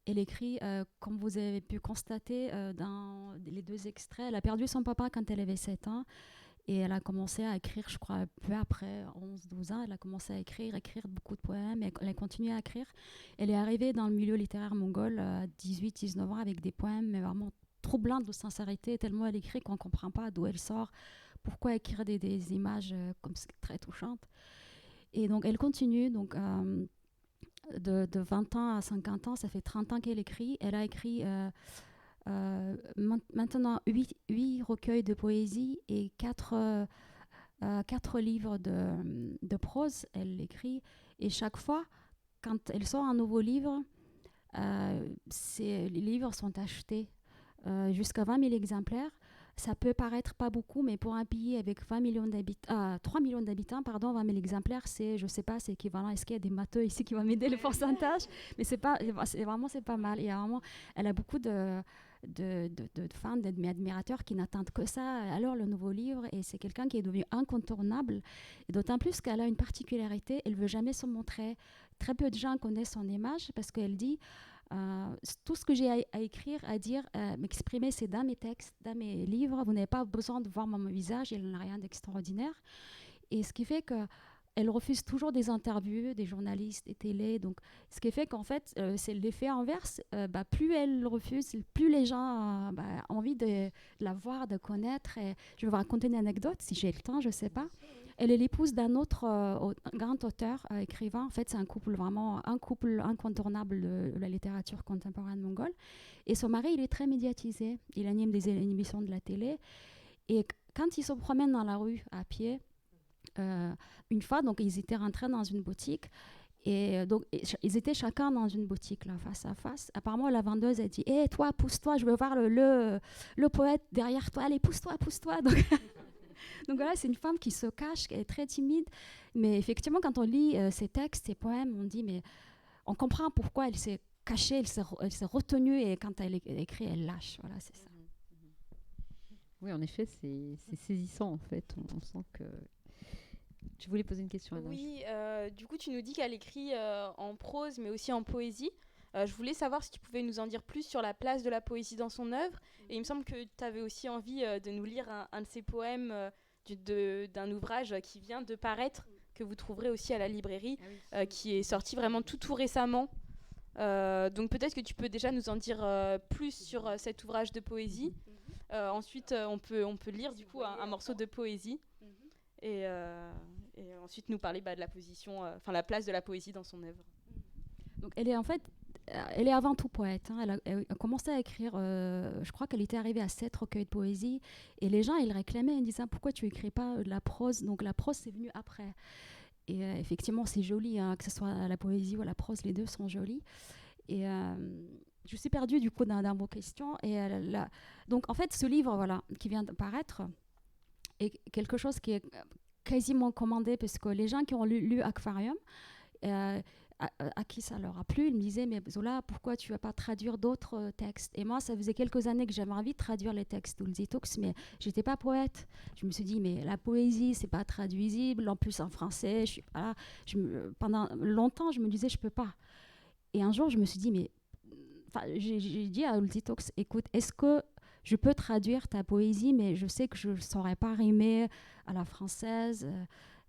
Elle écrit, comme vous avez pu constater dans les 2 extraits, elle a perdu son papa quand elle avait 7 ans. Et elle a commencé à écrire, je crois, peu après 11-12 ans, elle a commencé à écrire beaucoup de poèmes, et elle a continué à écrire. Elle est arrivée dans le milieu littéraire mongol à 18-19 ans avec des poèmes mais vraiment troublants de sincérité, tellement elle écrit qu'on ne comprend pas d'où elle sort, pourquoi écrire des images comme très touchantes. Et donc elle continue, donc, de 20 ans à 50 ans, ça fait 30 ans qu'elle écrit. Elle a écrit... maintenant 8 recueils de poésie et 4 livres de prose, elle écrit. Et chaque fois, quand elle sort un nouveau livre, les livres sont achetés jusqu'à 20 000 exemplaires. Ça peut paraître pas beaucoup, mais pour un pays avec 3 millions d'habitants, 20 000 exemplaires, c'est, je sais pas, c'est équivalent. Est-ce qu'il y a des matheux ici qui vont m'aider le pourcentage? Mais c'est pas mal. Elle a beaucoup de fans, d'admirateurs qui n'attendent que ça. Alors le nouveau livre, et c'est quelqu'un qui est devenu incontournable. Et d'autant plus qu'elle a une particularité, elle veut jamais se montrer. Très peu de gens connaissent son image parce qu'elle dit tout ce que j'ai à écrire, à dire, m'exprimer, c'est dans mes textes, dans mes livres. Vous n'avez pas besoin de voir mon visage, il n'a rien d'extraordinaire. Et ce qui fait que elle refuse toujours des interviews, des journalistes, des télés. Donc, ce qui fait qu'en fait, c'est l'effet inverse. Plus elle refuse, plus les gens ont envie de la voir, de connaître. Et je vais vous raconter une anecdote, si j'ai le temps, je ne sais pas. Elle est l'épouse d'un autre grand auteur, écrivain. En fait, c'est un couple incontournable de la littérature contemporaine mongole. Et son mari, il est très médiatisé. Il anime des émissions de la télé. Et quand ils se promènent dans la rue à pied, une fois, donc ils étaient rentrés dans une boutique et donc ils étaient chacun dans une boutique là, face à face. Apparemment, la vendeuse a dit hé, toi, pousse-toi, je veux voir le poète derrière toi, allez, pousse-toi. Donc voilà, c'est une femme qui se cache, qui est très timide, mais effectivement, quand on lit ses textes, ses poèmes, on dit mais on comprend pourquoi elle s'est cachée, elle s'est retenue, et quand elle écrit, elle lâche. Voilà, c'est ça. Oui, en effet, c'est saisissant en fait. On sent que... Tu voulais poser une question, Anna? Oui, du coup, tu nous dis qu'elle écrit en prose, mais aussi en poésie. Je voulais savoir si tu pouvais nous en dire plus sur la place de la poésie dans son œuvre. Et il me semble que tu avais aussi envie de nous lire un de ses poèmes d'un ouvrage qui vient de paraître, que vous trouverez aussi à la librairie, qui est sorti vraiment tout récemment. Donc peut-être que tu peux déjà nous en dire plus sur cet ouvrage de poésie. Ensuite, on peut lire du coup un morceau de poésie. Et ensuite nous parler de la position, la place de la poésie dans son œuvre. Donc elle est avant tout poète. Hein. Elle a commencé à écrire, je crois qu'elle était arrivée à 7 recueils de poésie. Et les gens, ils réclamaient, ils disaient pourquoi tu n'écris pas de la prose. Donc la prose, c'est venu après. Et effectivement, c'est joli, hein, que ce soit la poésie ou la prose, les deux sont jolis. Et je suis perdue du coup dans vos questions. Et donc en fait, ce livre qui vient de paraître est quelque chose qui est quasiment commandé, parce que les gens qui ont lu Aquarium, à qui ça leur a plu, ils me disaient mais Zola, pourquoi tu vas pas traduire d'autres textes? Et moi, ça faisait quelques années que j'avais envie de traduire les textes d'Ulzitox, mais j'étais pas poète. Je me suis dit mais la poésie, c'est pas traduisible, en plus en français. Pendant longtemps, je me disais je peux pas. Et un jour, je me suis dit mais j'ai dit à Ulzitox, écoute, est-ce que je peux traduire ta poésie, mais je sais que je ne saurais pas rimer à la française.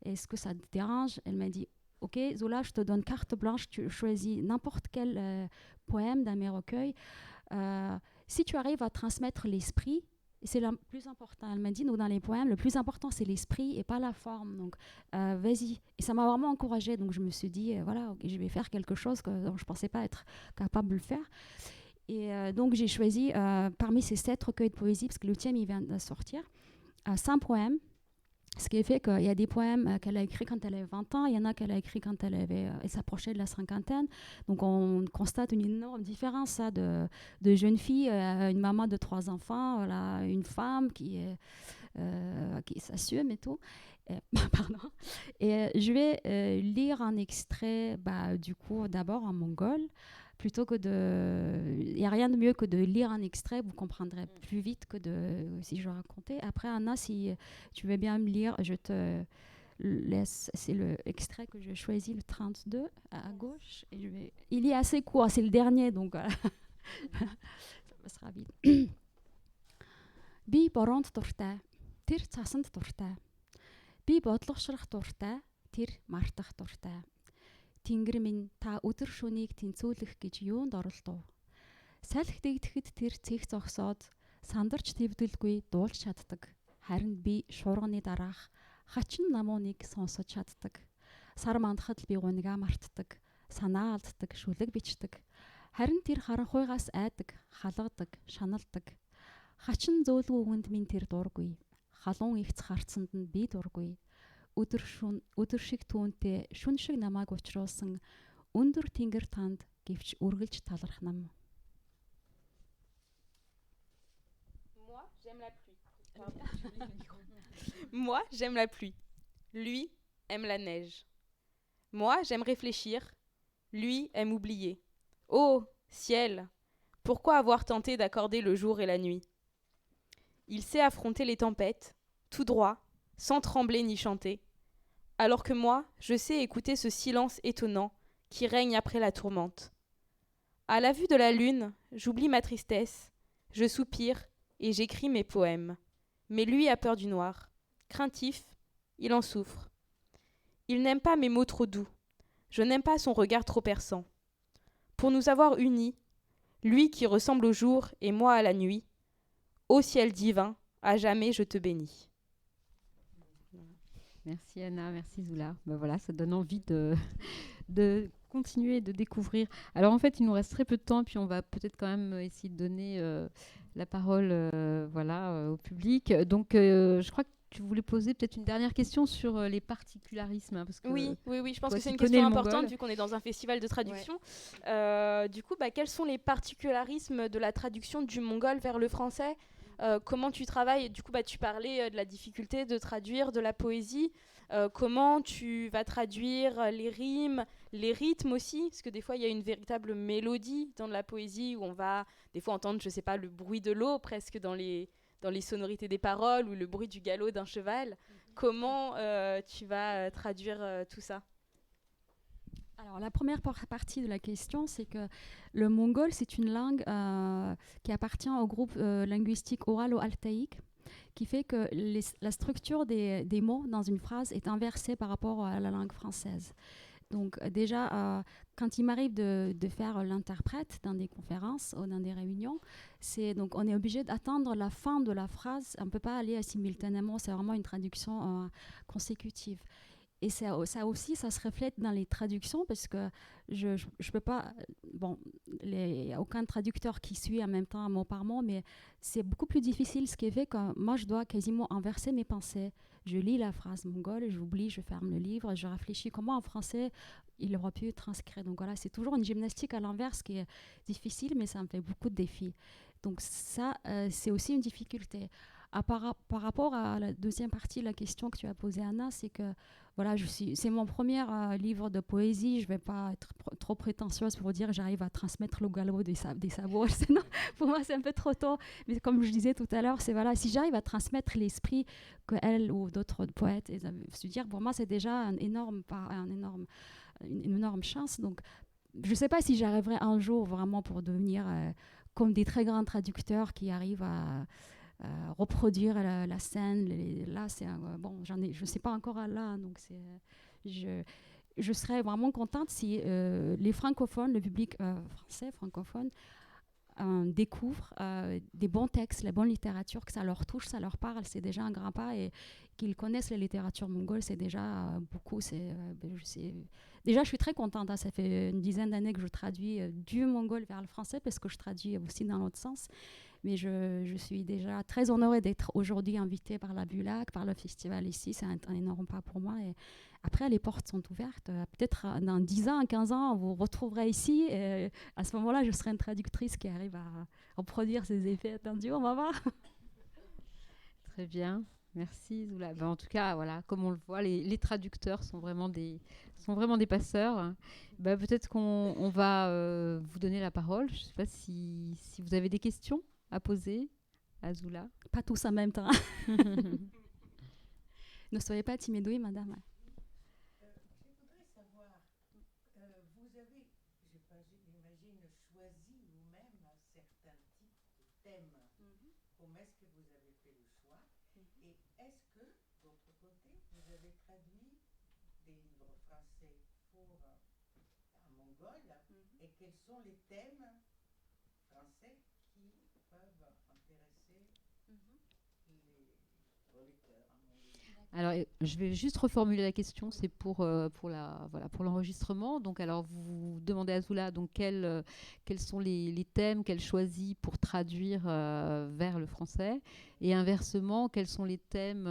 Est-ce que ça te dérange? Elle m'a dit ok, Zola, je te donne carte blanche, tu choisis n'importe quel poème dans mes recueils. Si tu arrives à transmettre l'esprit, c'est le plus important. Elle m'a dit, nous, dans les poèmes, le plus important, c'est l'esprit et pas la forme. Donc, vas-y. Et ça m'a vraiment encouragée. Donc, je me suis dit, voilà, okay, je vais faire quelque chose dont je ne pensais pas être capable de le faire. Et donc, j'ai choisi, parmi ces 7 recueils de poésie, parce que le tien, il vient de sortir, 5 poèmes. Ce qui fait qu'il y a des poèmes qu'elle a écrits quand elle avait 20 ans, il y en a qu'elle a écrits quand elle s'approchait de la cinquantaine. Donc on constate une énorme différence de jeune fille, une maman de 3 enfants, une femme qui s'assume et tout. Pardon. Et je vais lire un extrait, du coup, d'abord en mongol. Plutôt que il n'y a rien de mieux que de lire un extrait, vous comprendrez plus vite que si je racontais. Après, Anna, si tu veux bien me lire, je te laisse. C'est l'extrait que j'ai choisi, le 32 à gauche. Et il est assez court, c'est le dernier, donc ça passera vite. Би боронд дуртай, тэр цасанд дуртай. Би бодлогошрох дуртай, тэр мартах дуртай. Тэнгэр минь та өдөр шөнийг тэнцүүлэх гэж юунд оролдов? Салхи дэгдэхэд тэр цэг зогсоод сандарч твдэлгүй дуулж чаддаг. Харин би шуурганы дараах хачин намууныг сонсож чаддаг. Сар мандахад би гунигаа мартдаг. Санаа алддаг, шүлэг бичдэг. Харин тэр харанхуйгаас айдаг, халгадаг, шаналдаг. Хачин зөөлгүй үгэнд минь тэр дургүй. Халуун ихц харцсанд нь би дургүй. Өдөр шиг түүнтэй шүн шиг намайг учруулсан өндөр тэнгэр танд гэвч үргэлж таларх нам. Moi, j'aime la pluie. Moi, j'aime la pluie. Lui aime la neige. Moi, j'aime réfléchir. Lui aime oublier. Oh, ciel, pourquoi avoir tenté d'accorder le jour et la nuit? Il sait affronter les tempêtes, tout droit, sans trembler ni chanter, alors que moi, je sais écouter ce silence étonnant qui règne après la tourmente. À la vue de la lune, j'oublie ma tristesse, je soupire et j'écris mes poèmes. Mais lui a peur du noir. Craintif, il en souffre. Il n'aime pas mes mots trop doux. Je n'aime pas son regard trop perçant. Pour nous avoir unis, lui qui ressemble au jour et moi à la nuit, ô ciel divin, à jamais je te bénis. Merci Anna, merci Zoula. Voilà, ça donne envie de continuer de découvrir. Alors en fait, il nous reste très peu de temps, puis on va peut-être quand même essayer de donner la parole au public. Donc je crois que tu voulais poser peut-être une dernière question sur les particularismes. Hein, parce que oui, je pense que c'est une question question importante vu qu'on est dans un festival de traduction. Ouais. Du coup, quels sont les particularismes de la traduction du mongol vers le français? Comment tu travailles? Du coup, tu parlais de la difficulté de traduire de la poésie. Comment tu vas traduire les rimes, les rythmes aussi? Parce que des fois, il y a une véritable mélodie dans la poésie où on va des fois entendre, je sais pas, le bruit de l'eau presque dans les sonorités des paroles ou le bruit du galop d'un cheval. Comment tu vas traduire tout ça? Alors, la première partie de la question, c'est que le mongol, c'est une langue qui appartient au groupe linguistique oralo-altaïque, qui fait que la structure des mots dans une phrase est inversée par rapport à la langue française. Donc déjà, quand il m'arrive de faire l'interprète dans des conférences ou dans des réunions, donc on est obligé d'attendre la fin de la phrase. On ne peut pas aller simultanément, c'est vraiment une traduction consécutive. Et ça aussi, ça se reflète dans les traductions parce que je peux pas. Bon, il n'y a aucun traducteur qui suit en même temps mot par mot, mais c'est beaucoup plus difficile, ce qui fait que moi, je dois quasiment inverser mes pensées. Je lis la phrase mongole, j'oublie, je ferme le livre, je réfléchis comment en français il aurait pu transcrire. Donc voilà, c'est toujours une gymnastique à l'inverse qui est difficile, mais ça me fait beaucoup de défis. Donc ça, c'est aussi une difficulté. Par rapport à la deuxième partie de la question que tu as posée, Anna, c'est que voilà, c'est mon premier livre de poésie. Je ne vais pas être trop prétentieuse pour dire que j'arrive à transmettre le galop des sabots. Non, pour moi, c'est un peu trop tôt. Mais comme je disais tout à l'heure, c'est voilà, si j'arrive à transmettre l'esprit que elle ou d'autres poètes, se dire, pour moi, c'est déjà une énorme chance. Donc, je ne sais pas si j'arriverai un jour vraiment pour devenir comme des très grands traducteurs qui arrivent à reproduire la scène. Là, c'est bon, je ne sais pas encore là, donc je serais vraiment contente si les francophones, le public français francophone, découvrent des bons textes, la bonne littérature, que ça leur touche, ça leur parle, c'est déjà un grand pas, et qu'ils connaissent la littérature mongole, c'est déjà beaucoup. Déjà, je suis très contente, hein, ça fait une dizaine d'années que je traduis du mongol vers le français, parce que je traduis aussi dans l'autre sens. Mais je suis déjà très honorée d'être aujourd'hui invitée par la Bulac, par le festival ici. C'est un énorme pas pour moi. Et après, les portes sont ouvertes. Peut-être dans 10 ans, 15 ans, vous retrouverez ici. Et à ce moment-là, je serai une traductrice qui arrive à reproduire ces effets attendus. On va voir. Très bien. Merci, Zoula. Ben, en tout cas, voilà, comme on le voit, les traducteurs sont vraiment des passeurs. Ben, peut-être qu'on va vous donner la parole. Je ne sais pas si vous avez des questions à poser à Zoula. Pas tous en même temps. Ne soyez pas timide, oui, madame. Je voudrais savoir, vous avez, j'imagine, choisi vous-même certains types de thèmes. Comment est-ce que vous avez fait le choix? Et est-ce que, d'autre côté, vous avez traduit des livres français en mongol? Et quels sont les thèmes français qui peuvent intéresser les lecteurs en mongol? Alors, je vais juste reformuler la question. C'est pour l'enregistrement. Donc, alors, vous demandez à Zoula donc quels sont les thèmes qu'elle choisit pour traduire vers le français, et inversement, quels sont les thèmes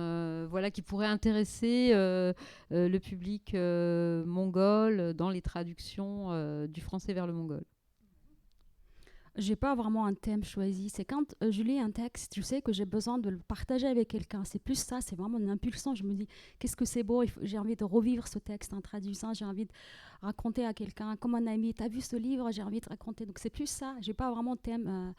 qui pourraient intéresser le public mongol dans les traductions du français vers le mongol. J'ai pas vraiment un thème choisi. C'est quand je lis un texte, je sais que j'ai besoin de le partager avec quelqu'un. C'est plus ça, c'est vraiment une impulsion. Je me dis, qu'est-ce que c'est beau, j'ai envie de revivre ce texte en traduisant, j'ai envie de raconter à quelqu'un, comme un ami, t'as vu ce livre, j'ai envie de raconter. Donc c'est plus ça, j'ai pas vraiment de thème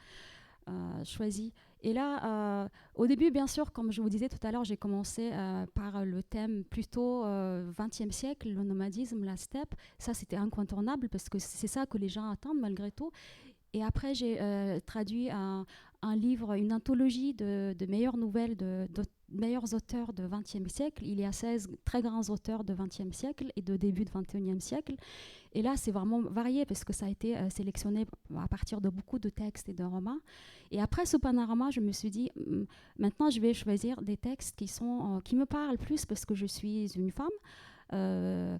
choisi. Et là, au début, bien sûr, comme je vous disais tout à l'heure, j'ai commencé par le thème plutôt 20e siècle, le nomadisme, la steppe. Ça, c'était incontournable parce que c'est ça que les gens attendent malgré tout. Et après, j'ai traduit un livre, une anthologie de meilleures nouvelles, de meilleurs auteurs de XXe siècle. Il y a 16 très grands auteurs de XXe siècle et de début de XXIe siècle. Et là, c'est vraiment varié parce que ça a été sélectionné à partir de beaucoup de textes et de romans. Et après ce panorama, je me suis dit, maintenant, je vais choisir des textes qui me parlent plus parce que je suis une femme. Je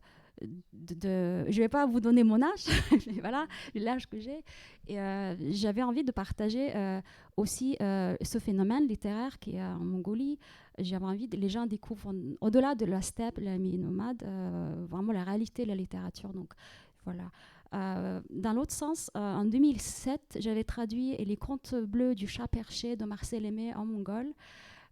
ne vais pas vous donner mon âge, mais voilà l'âge que j'ai. Et j'avais envie de partager aussi ce phénomène littéraire qui est en Mongolie. J'avais envie que les gens découvrent, au-delà de la steppe, la vie nomade, vraiment la réalité de la littérature. Donc voilà. Dans l'autre sens, en 2007, j'avais traduit Les Contes bleus du chat perché de Marcel Aimé en mongol.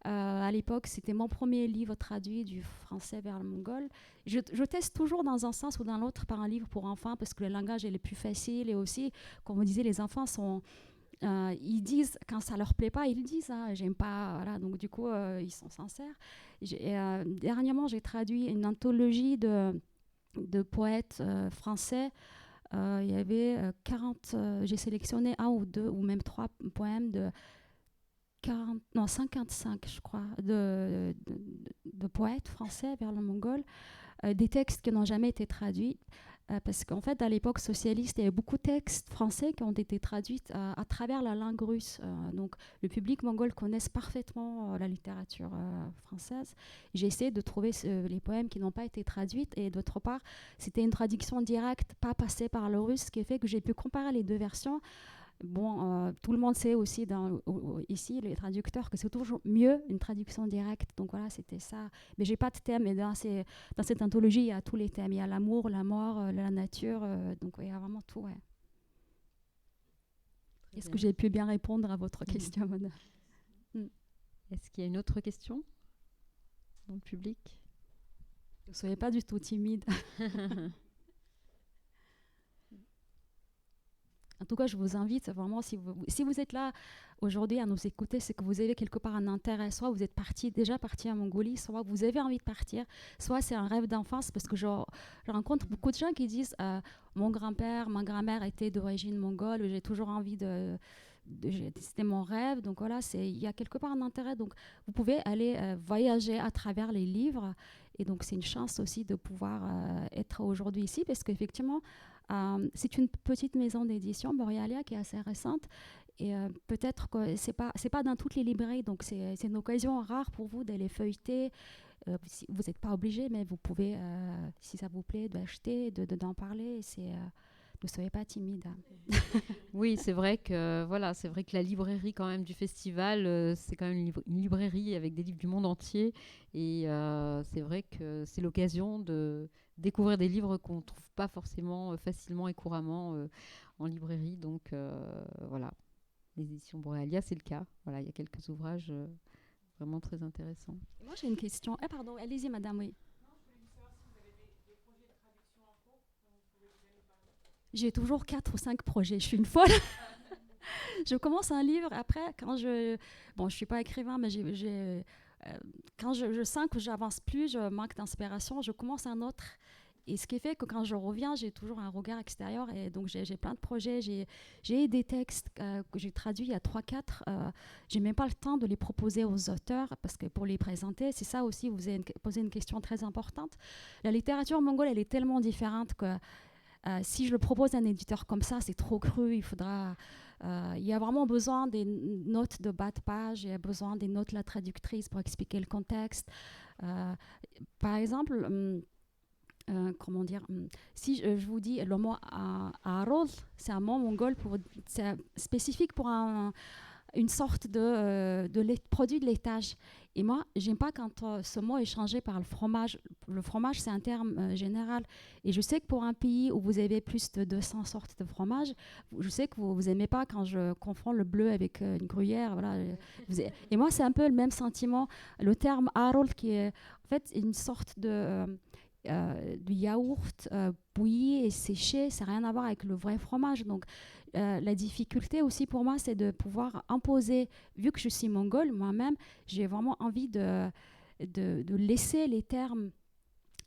À l'époque, c'était mon premier livre traduit du français vers le mongol. Je teste toujours dans un sens ou dans l'autre par un livre pour enfants parce que le langage est le plus facile, et aussi, comme on disait, les enfants ils disent, quand ça leur plaît pas, ils disent, j'aime pas, voilà. Donc du coup, ils sont sincères. Dernièrement, j'ai traduit une anthologie de de poètes français. Il y avait 40, j'ai sélectionné un ou deux ou même 3 poèmes de 55, je crois, de poètes français vers le mongol, des textes qui n'ont jamais été traduits. Parce qu'en fait, à l'époque socialiste, il y avait beaucoup de textes français qui ont été traduits à travers la langue russe. Donc, le public mongol connaisse parfaitement la littérature française. J'ai essayé de trouver les poèmes qui n'ont pas été traduits. Et d'autre part, c'était une traduction directe, pas passée par le russe, ce qui fait que j'ai pu comparer les deux versions. Bon, tout le monde sait aussi ici, les traducteurs, que c'est toujours mieux une traduction directe. Donc voilà, c'était ça. Mais j'ai pas de thème. Et dans cette anthologie, il y a tous les thèmes. Il y a l'amour, la mort, la nature. Donc il y a vraiment tout. Ouais. Est-ce que j'ai pu bien répondre à votre question, madame? Est-ce qu'il y a une autre question dans le public? Ne soyez pas du tout timide. En tout cas, je vous invite vraiment, si vous êtes là aujourd'hui à nous écouter, c'est que vous avez quelque part un intérêt. Soit vous êtes déjà parti en Mongolie, soit vous avez envie de partir, soit c'est un rêve d'enfance, parce que je rencontre beaucoup de gens qui disent mon grand-père, ma grand-mère étaient d'origine mongole, j'ai toujours envie c'était mon rêve. Donc voilà, il y a quelque part un intérêt. Donc vous pouvez aller voyager à travers les livres. Et donc c'est une chance aussi de pouvoir être aujourd'hui ici, parce qu'effectivement, c'est une petite maison d'édition, Borealia, qui est assez récente. Et peut-être que c'est pas dans toutes les librairies, donc c'est une occasion rare pour vous d'aller feuilleter. Vous n'êtes pas obligé, mais vous pouvez, si ça vous plaît, d'acheter, d'en parler. Ne soyez pas timide. Oui, c'est vrai que la librairie quand même du festival, c'est quand même une librairie avec des livres du monde entier, et c'est vrai que c'est l'occasion de découvrir des livres qu'on ne trouve pas forcément facilement et couramment en librairie. Donc voilà, les éditions Borealia, c'est le cas. Voilà, il y a quelques ouvrages vraiment très intéressants. Moi, j'ai une question. Pardon, allez-y, madame, oui. J'ai toujours 4 ou 5 projets. Je suis une folle. Je commence un livre. Après, quand je suis pas écrivain, mais quand je sens que j'avance plus, je manque d'inspiration, je commence un autre. Et ce qui fait que quand je reviens, j'ai toujours un regard extérieur. Et donc, j'ai plein de projets. J'ai des textes que j'ai traduits il y a 3-4. J'ai même pas le temps de les proposer aux auteurs, parce que pour les présenter, c'est ça aussi, vous avez posé une question très importante. La littérature mongole, elle est tellement différente que si je le propose à un éditeur comme ça, c'est trop cru. Il y a vraiment besoin des notes de bas de page, il y a besoin des notes de la traductrice pour expliquer le contexte. Par exemple, comment dire, si je vous dis le mot arol, c'est un mot mongol c'est spécifique pour une sorte de produit de laitage. Et moi, j'aime pas quand ce mot est changé par le fromage. Le fromage, c'est un terme général. Et je sais que pour un pays où vous avez plus de 200 sortes de fromage, je sais que vous aimez pas quand je confonds le bleu avec une gruyère. Voilà. Et moi, c'est un peu le même sentiment. Le terme arol, qui est en fait une sorte du yaourt bouilli et séché, ça n'a rien à voir avec le vrai fromage. Donc, la difficulté aussi pour moi, c'est de pouvoir imposer, vu que je suis mongole moi-même, j'ai vraiment envie de laisser les termes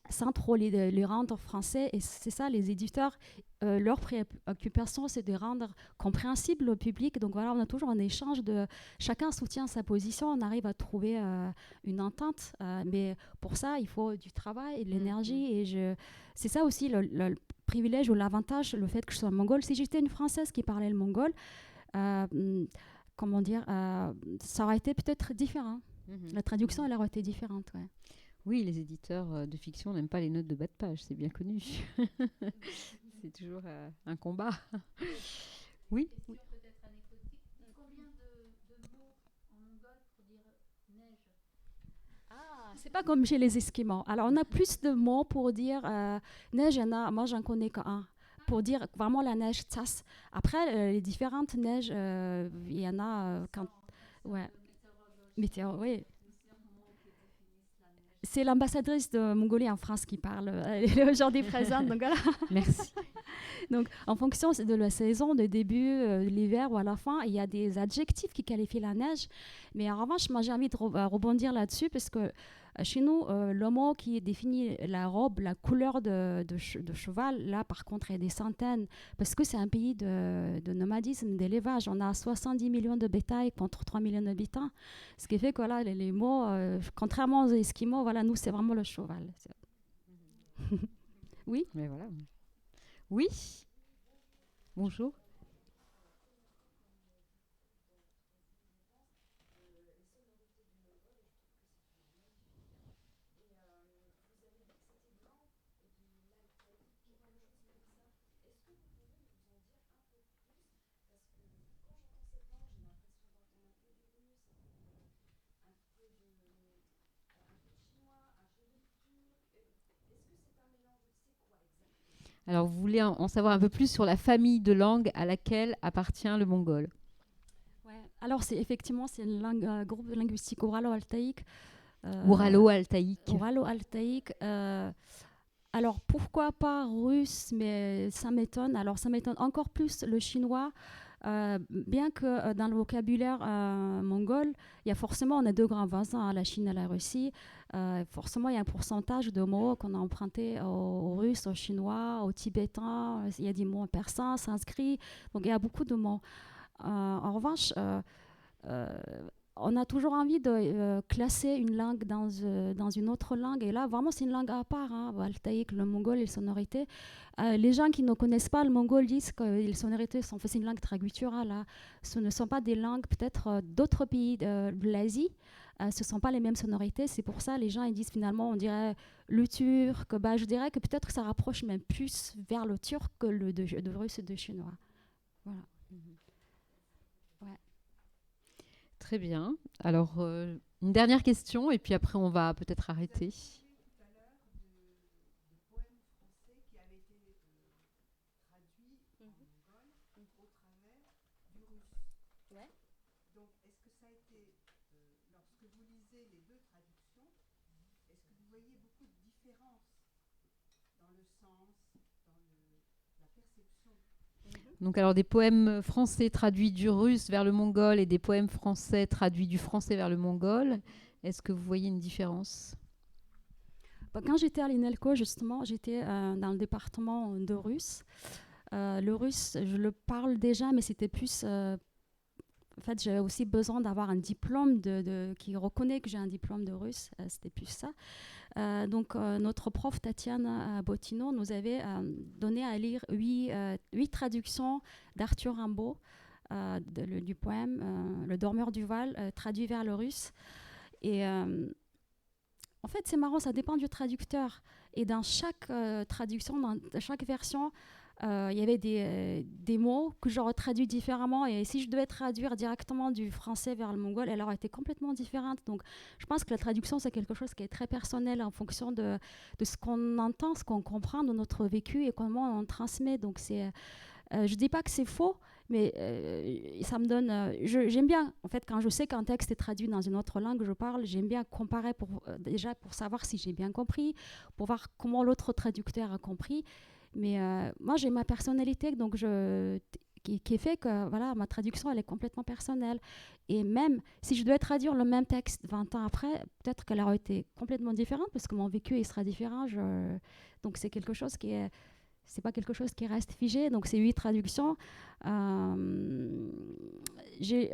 sans trop les rendre français. Et c'est ça, les éditeurs, leur préoccupation, c'est de rendre compréhensible au public. Donc voilà, on a toujours un échange chacun soutient sa position, on arrive à trouver une entente. Mais pour ça, il faut du travail et de l'énergie. Et c'est ça aussi le privilège ou l'avantage, le fait que je sois mongole. Si j'étais une Française qui parlait le mongol, comment dire, ça aurait été peut-être différent. La traduction, elle aurait été différente, ouais. Oui, les éditeurs de fiction n'aiment pas les notes de bas de page, c'est bien connu. C'est toujours un combat. Oui. Peut-être anecdotique. Combien de mots en mongol pour dire neige? C'est pas comme chez les Esquimaux. Alors, on a plus de mots pour dire neige, moi, j'en connais qu'un. Pour dire vraiment la neige, tsas. Après, les différentes neiges, il y en a quand. Ouais. Météo, oui. C'est l'ambassadrice de Mongolie en France qui parle. Elle est aujourd'hui présente, donc voilà. Merci. Donc, en fonction de la saison, de début, de l'hiver ou à la fin, il y a des adjectifs qui qualifient la neige. Mais en revanche, moi, j'ai envie de rebondir là-dessus parce que chez nous, le mot qui définit la robe, la couleur de cheval, là, par contre, il y a des centaines. Parce que c'est un pays de nomadisme, d'élevage. On a 70 millions de bétail contre 3 millions d'habitants. Ce qui fait que voilà, les mots, contrairement aux Esquimaux, voilà, nous, c'est vraiment le cheval. Oui. Mais voilà. Oui. Bonjour. Alors, vous voulez en savoir un peu plus sur la famille de langues à laquelle appartient le mongol? Ouais. Alors, effectivement, c'est une langue, groupe linguistique oralo-altaïque. Ouralo-altaïque. Oralo-altaïque. Alors, pourquoi pas russe, mais ça m'étonne. Alors, ça m'étonne encore plus le chinois. Bien que dans le vocabulaire mongol, il y a forcément, on a deux grands voisins, la Chine et la Russie. Forcément, il y a un pourcentage de mots qu'on a empruntés au russe, au chinois, au tibétain. Il y a des mots en persan, sanskrit. Donc, il y a beaucoup de mots. En revanche, on a toujours envie de classer une langue dans une autre langue. Et là, vraiment, c'est une langue à part. Altaïque, le mongol, les sonorités. Les gens qui ne connaissent pas le mongol disent que les sonorités sont... C'est une langue très gutturale. Ce ne sont pas des langues, peut-être, d'autres pays de l'Asie. Ce ne sont pas les mêmes sonorités. C'est pour ça les gens ils disent finalement, on dirait le turc. Je dirais que peut-être que ça rapproche même plus vers le turc que le de russe et de chinois. Voilà. Très bien. Alors, une dernière question, et puis après, on va peut-être arrêter. Tout à l'heure de poèmes français qui avaient été traduits en mongol au travers du russe. Ouais. Donc, est-ce que ça a été, lorsque vous lisez les deux traductions, est-ce que vous voyez beaucoup de différences dans le sens, dans la perception? Donc, alors, des poèmes français traduits du russe vers le mongol et des poèmes français traduits du français vers le mongol. Est-ce que vous voyez une différence? Quand j'étais à l'INELCO, justement, j'étais dans le département de russe. Le russe, je le parle déjà, mais c'était plus... en fait, j'avais aussi besoin d'avoir un diplôme qui reconnaît que j'ai un diplôme de russe. C'était plus ça. Donc, notre prof Tatiana Bottino nous avait donné à lire 8 traductions d'Arthur Rimbaud du poème Le Dormeur du Val, traduit vers le russe. Et en fait, c'est marrant, ça dépend du traducteur. Et dans chaque traduction, dans chaque version, il y avait des mots que j'aurais traduits différemment. Et si je devais traduire directement du français vers le mongol, elle aurait été complètement différente. Donc, je pense que la traduction, c'est quelque chose qui est très personnel en fonction de ce qu'on entend, ce qu'on comprend de notre vécu et comment on transmet. Donc, je ne dis pas que c'est faux, mais ça me donne... j'aime bien, en fait, quand je sais qu'un texte est traduit dans une autre langue, je parle, j'aime bien comparer déjà pour savoir si j'ai bien compris, pour voir comment l'autre traducteur a compris. Mais moi, j'ai ma personnalité donc qui fait que voilà, ma traduction, elle est complètement personnelle. Et même si je devais traduire le même texte 20 ans après, peut-être qu'elle aurait été complètement différente parce que mon vécu, il sera différent. Donc, c'est quelque chose qui est... C'est pas quelque chose qui reste figé. Donc, ces 8 traductions. J'ai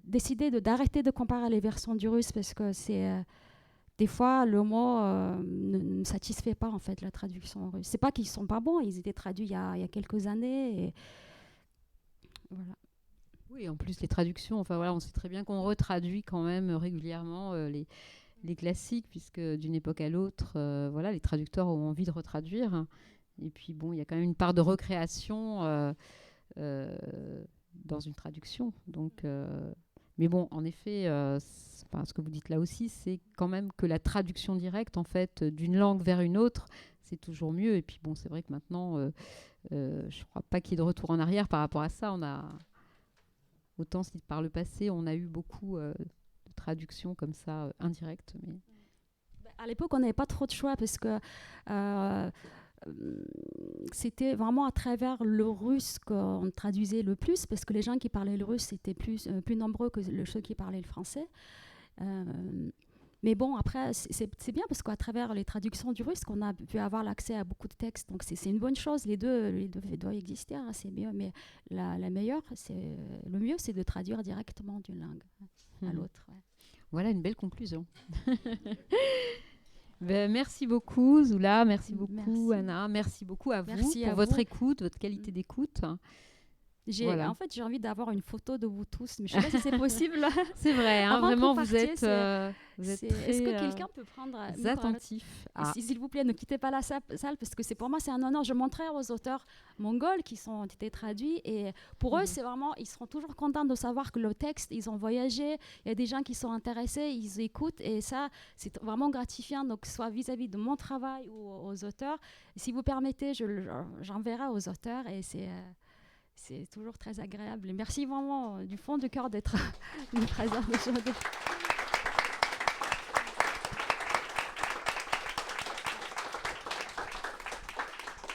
décidé d'arrêter de comparer les versions du russe parce que c'est... des fois, le mot ne satisfait pas, en fait, la traduction russe. C'est pas qu'ils sont pas bons, ils étaient traduits il y a quelques années. Et voilà. Oui, en plus, les traductions, enfin voilà, on sait très bien qu'on retraduit quand même régulièrement les classiques, puisque d'une époque à l'autre, voilà, les traducteurs ont envie de retraduire. Et puis, bon, il y a quand même une part de recréation dans une traduction. Donc... mais bon, en effet, ce que vous dites là aussi, c'est quand même que la traduction directe, en fait, d'une langue vers une autre, c'est toujours mieux. Et puis bon, c'est vrai que maintenant, je ne crois pas qu'il y ait de retour en arrière par rapport à ça. Autant si par le passé, on a eu beaucoup de traductions comme ça, indirectes. Mais... À l'époque, on n'avait pas trop de choix parce que c'était vraiment à travers le russe qu'on traduisait le plus, parce que les gens qui parlaient le russe étaient plus nombreux que ceux qui parlaient le français. Mais bon, après, c'est bien parce qu'à travers les traductions du russe, qu'on a pu avoir l'accès à beaucoup de textes. Donc, c'est une bonne chose. Les deux doivent exister, hein, c'est mieux. Mais le mieux, c'est de traduire directement d'une langue à l'autre. Ouais. Voilà une belle conclusion. Ben, merci beaucoup, Zula. Merci beaucoup, Anna. Merci beaucoup à vous pour votre écoute, votre qualité d'écoute. En fait, j'ai envie d'avoir une photo de vous tous, mais je ne sais pas si c'est possible. C'est vrai, hein, vraiment, vous êtes très est-ce que quelqu'un peut prendre attentif. S'il vous plaît, ne quittez pas la salle, parce que pour moi, c'est un honneur. Je montrais aux auteurs mongols qui ont été traduits, et pour eux, c'est vraiment, ils seront toujours contents de savoir que le texte, ils ont voyagé, il y a des gens qui sont intéressés, ils écoutent, et ça, c'est vraiment gratifiant, donc soit vis-à-vis de mon travail ou aux auteurs. Si vous permettez, j'enverrai aux auteurs, et c'est toujours très agréable. Et merci vraiment du fond du cœur d'être présent aujourd'hui.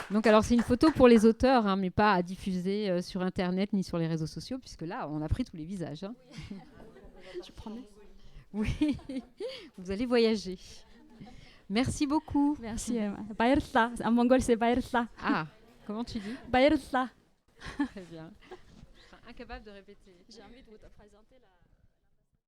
Donc alors c'est une photo pour les auteurs, hein, mais pas à diffuser sur Internet ni sur les réseaux sociaux, puisque là, on a pris tous les visages. Hein. Je prenais. Oui, vous allez voyager. Merci beaucoup. Merci. Bayertla. En mongol, c'est Bayertla. Ah, comment tu dis? Bayertla. Très bien. Incapable de répéter. J'ai envie de vous présenter la...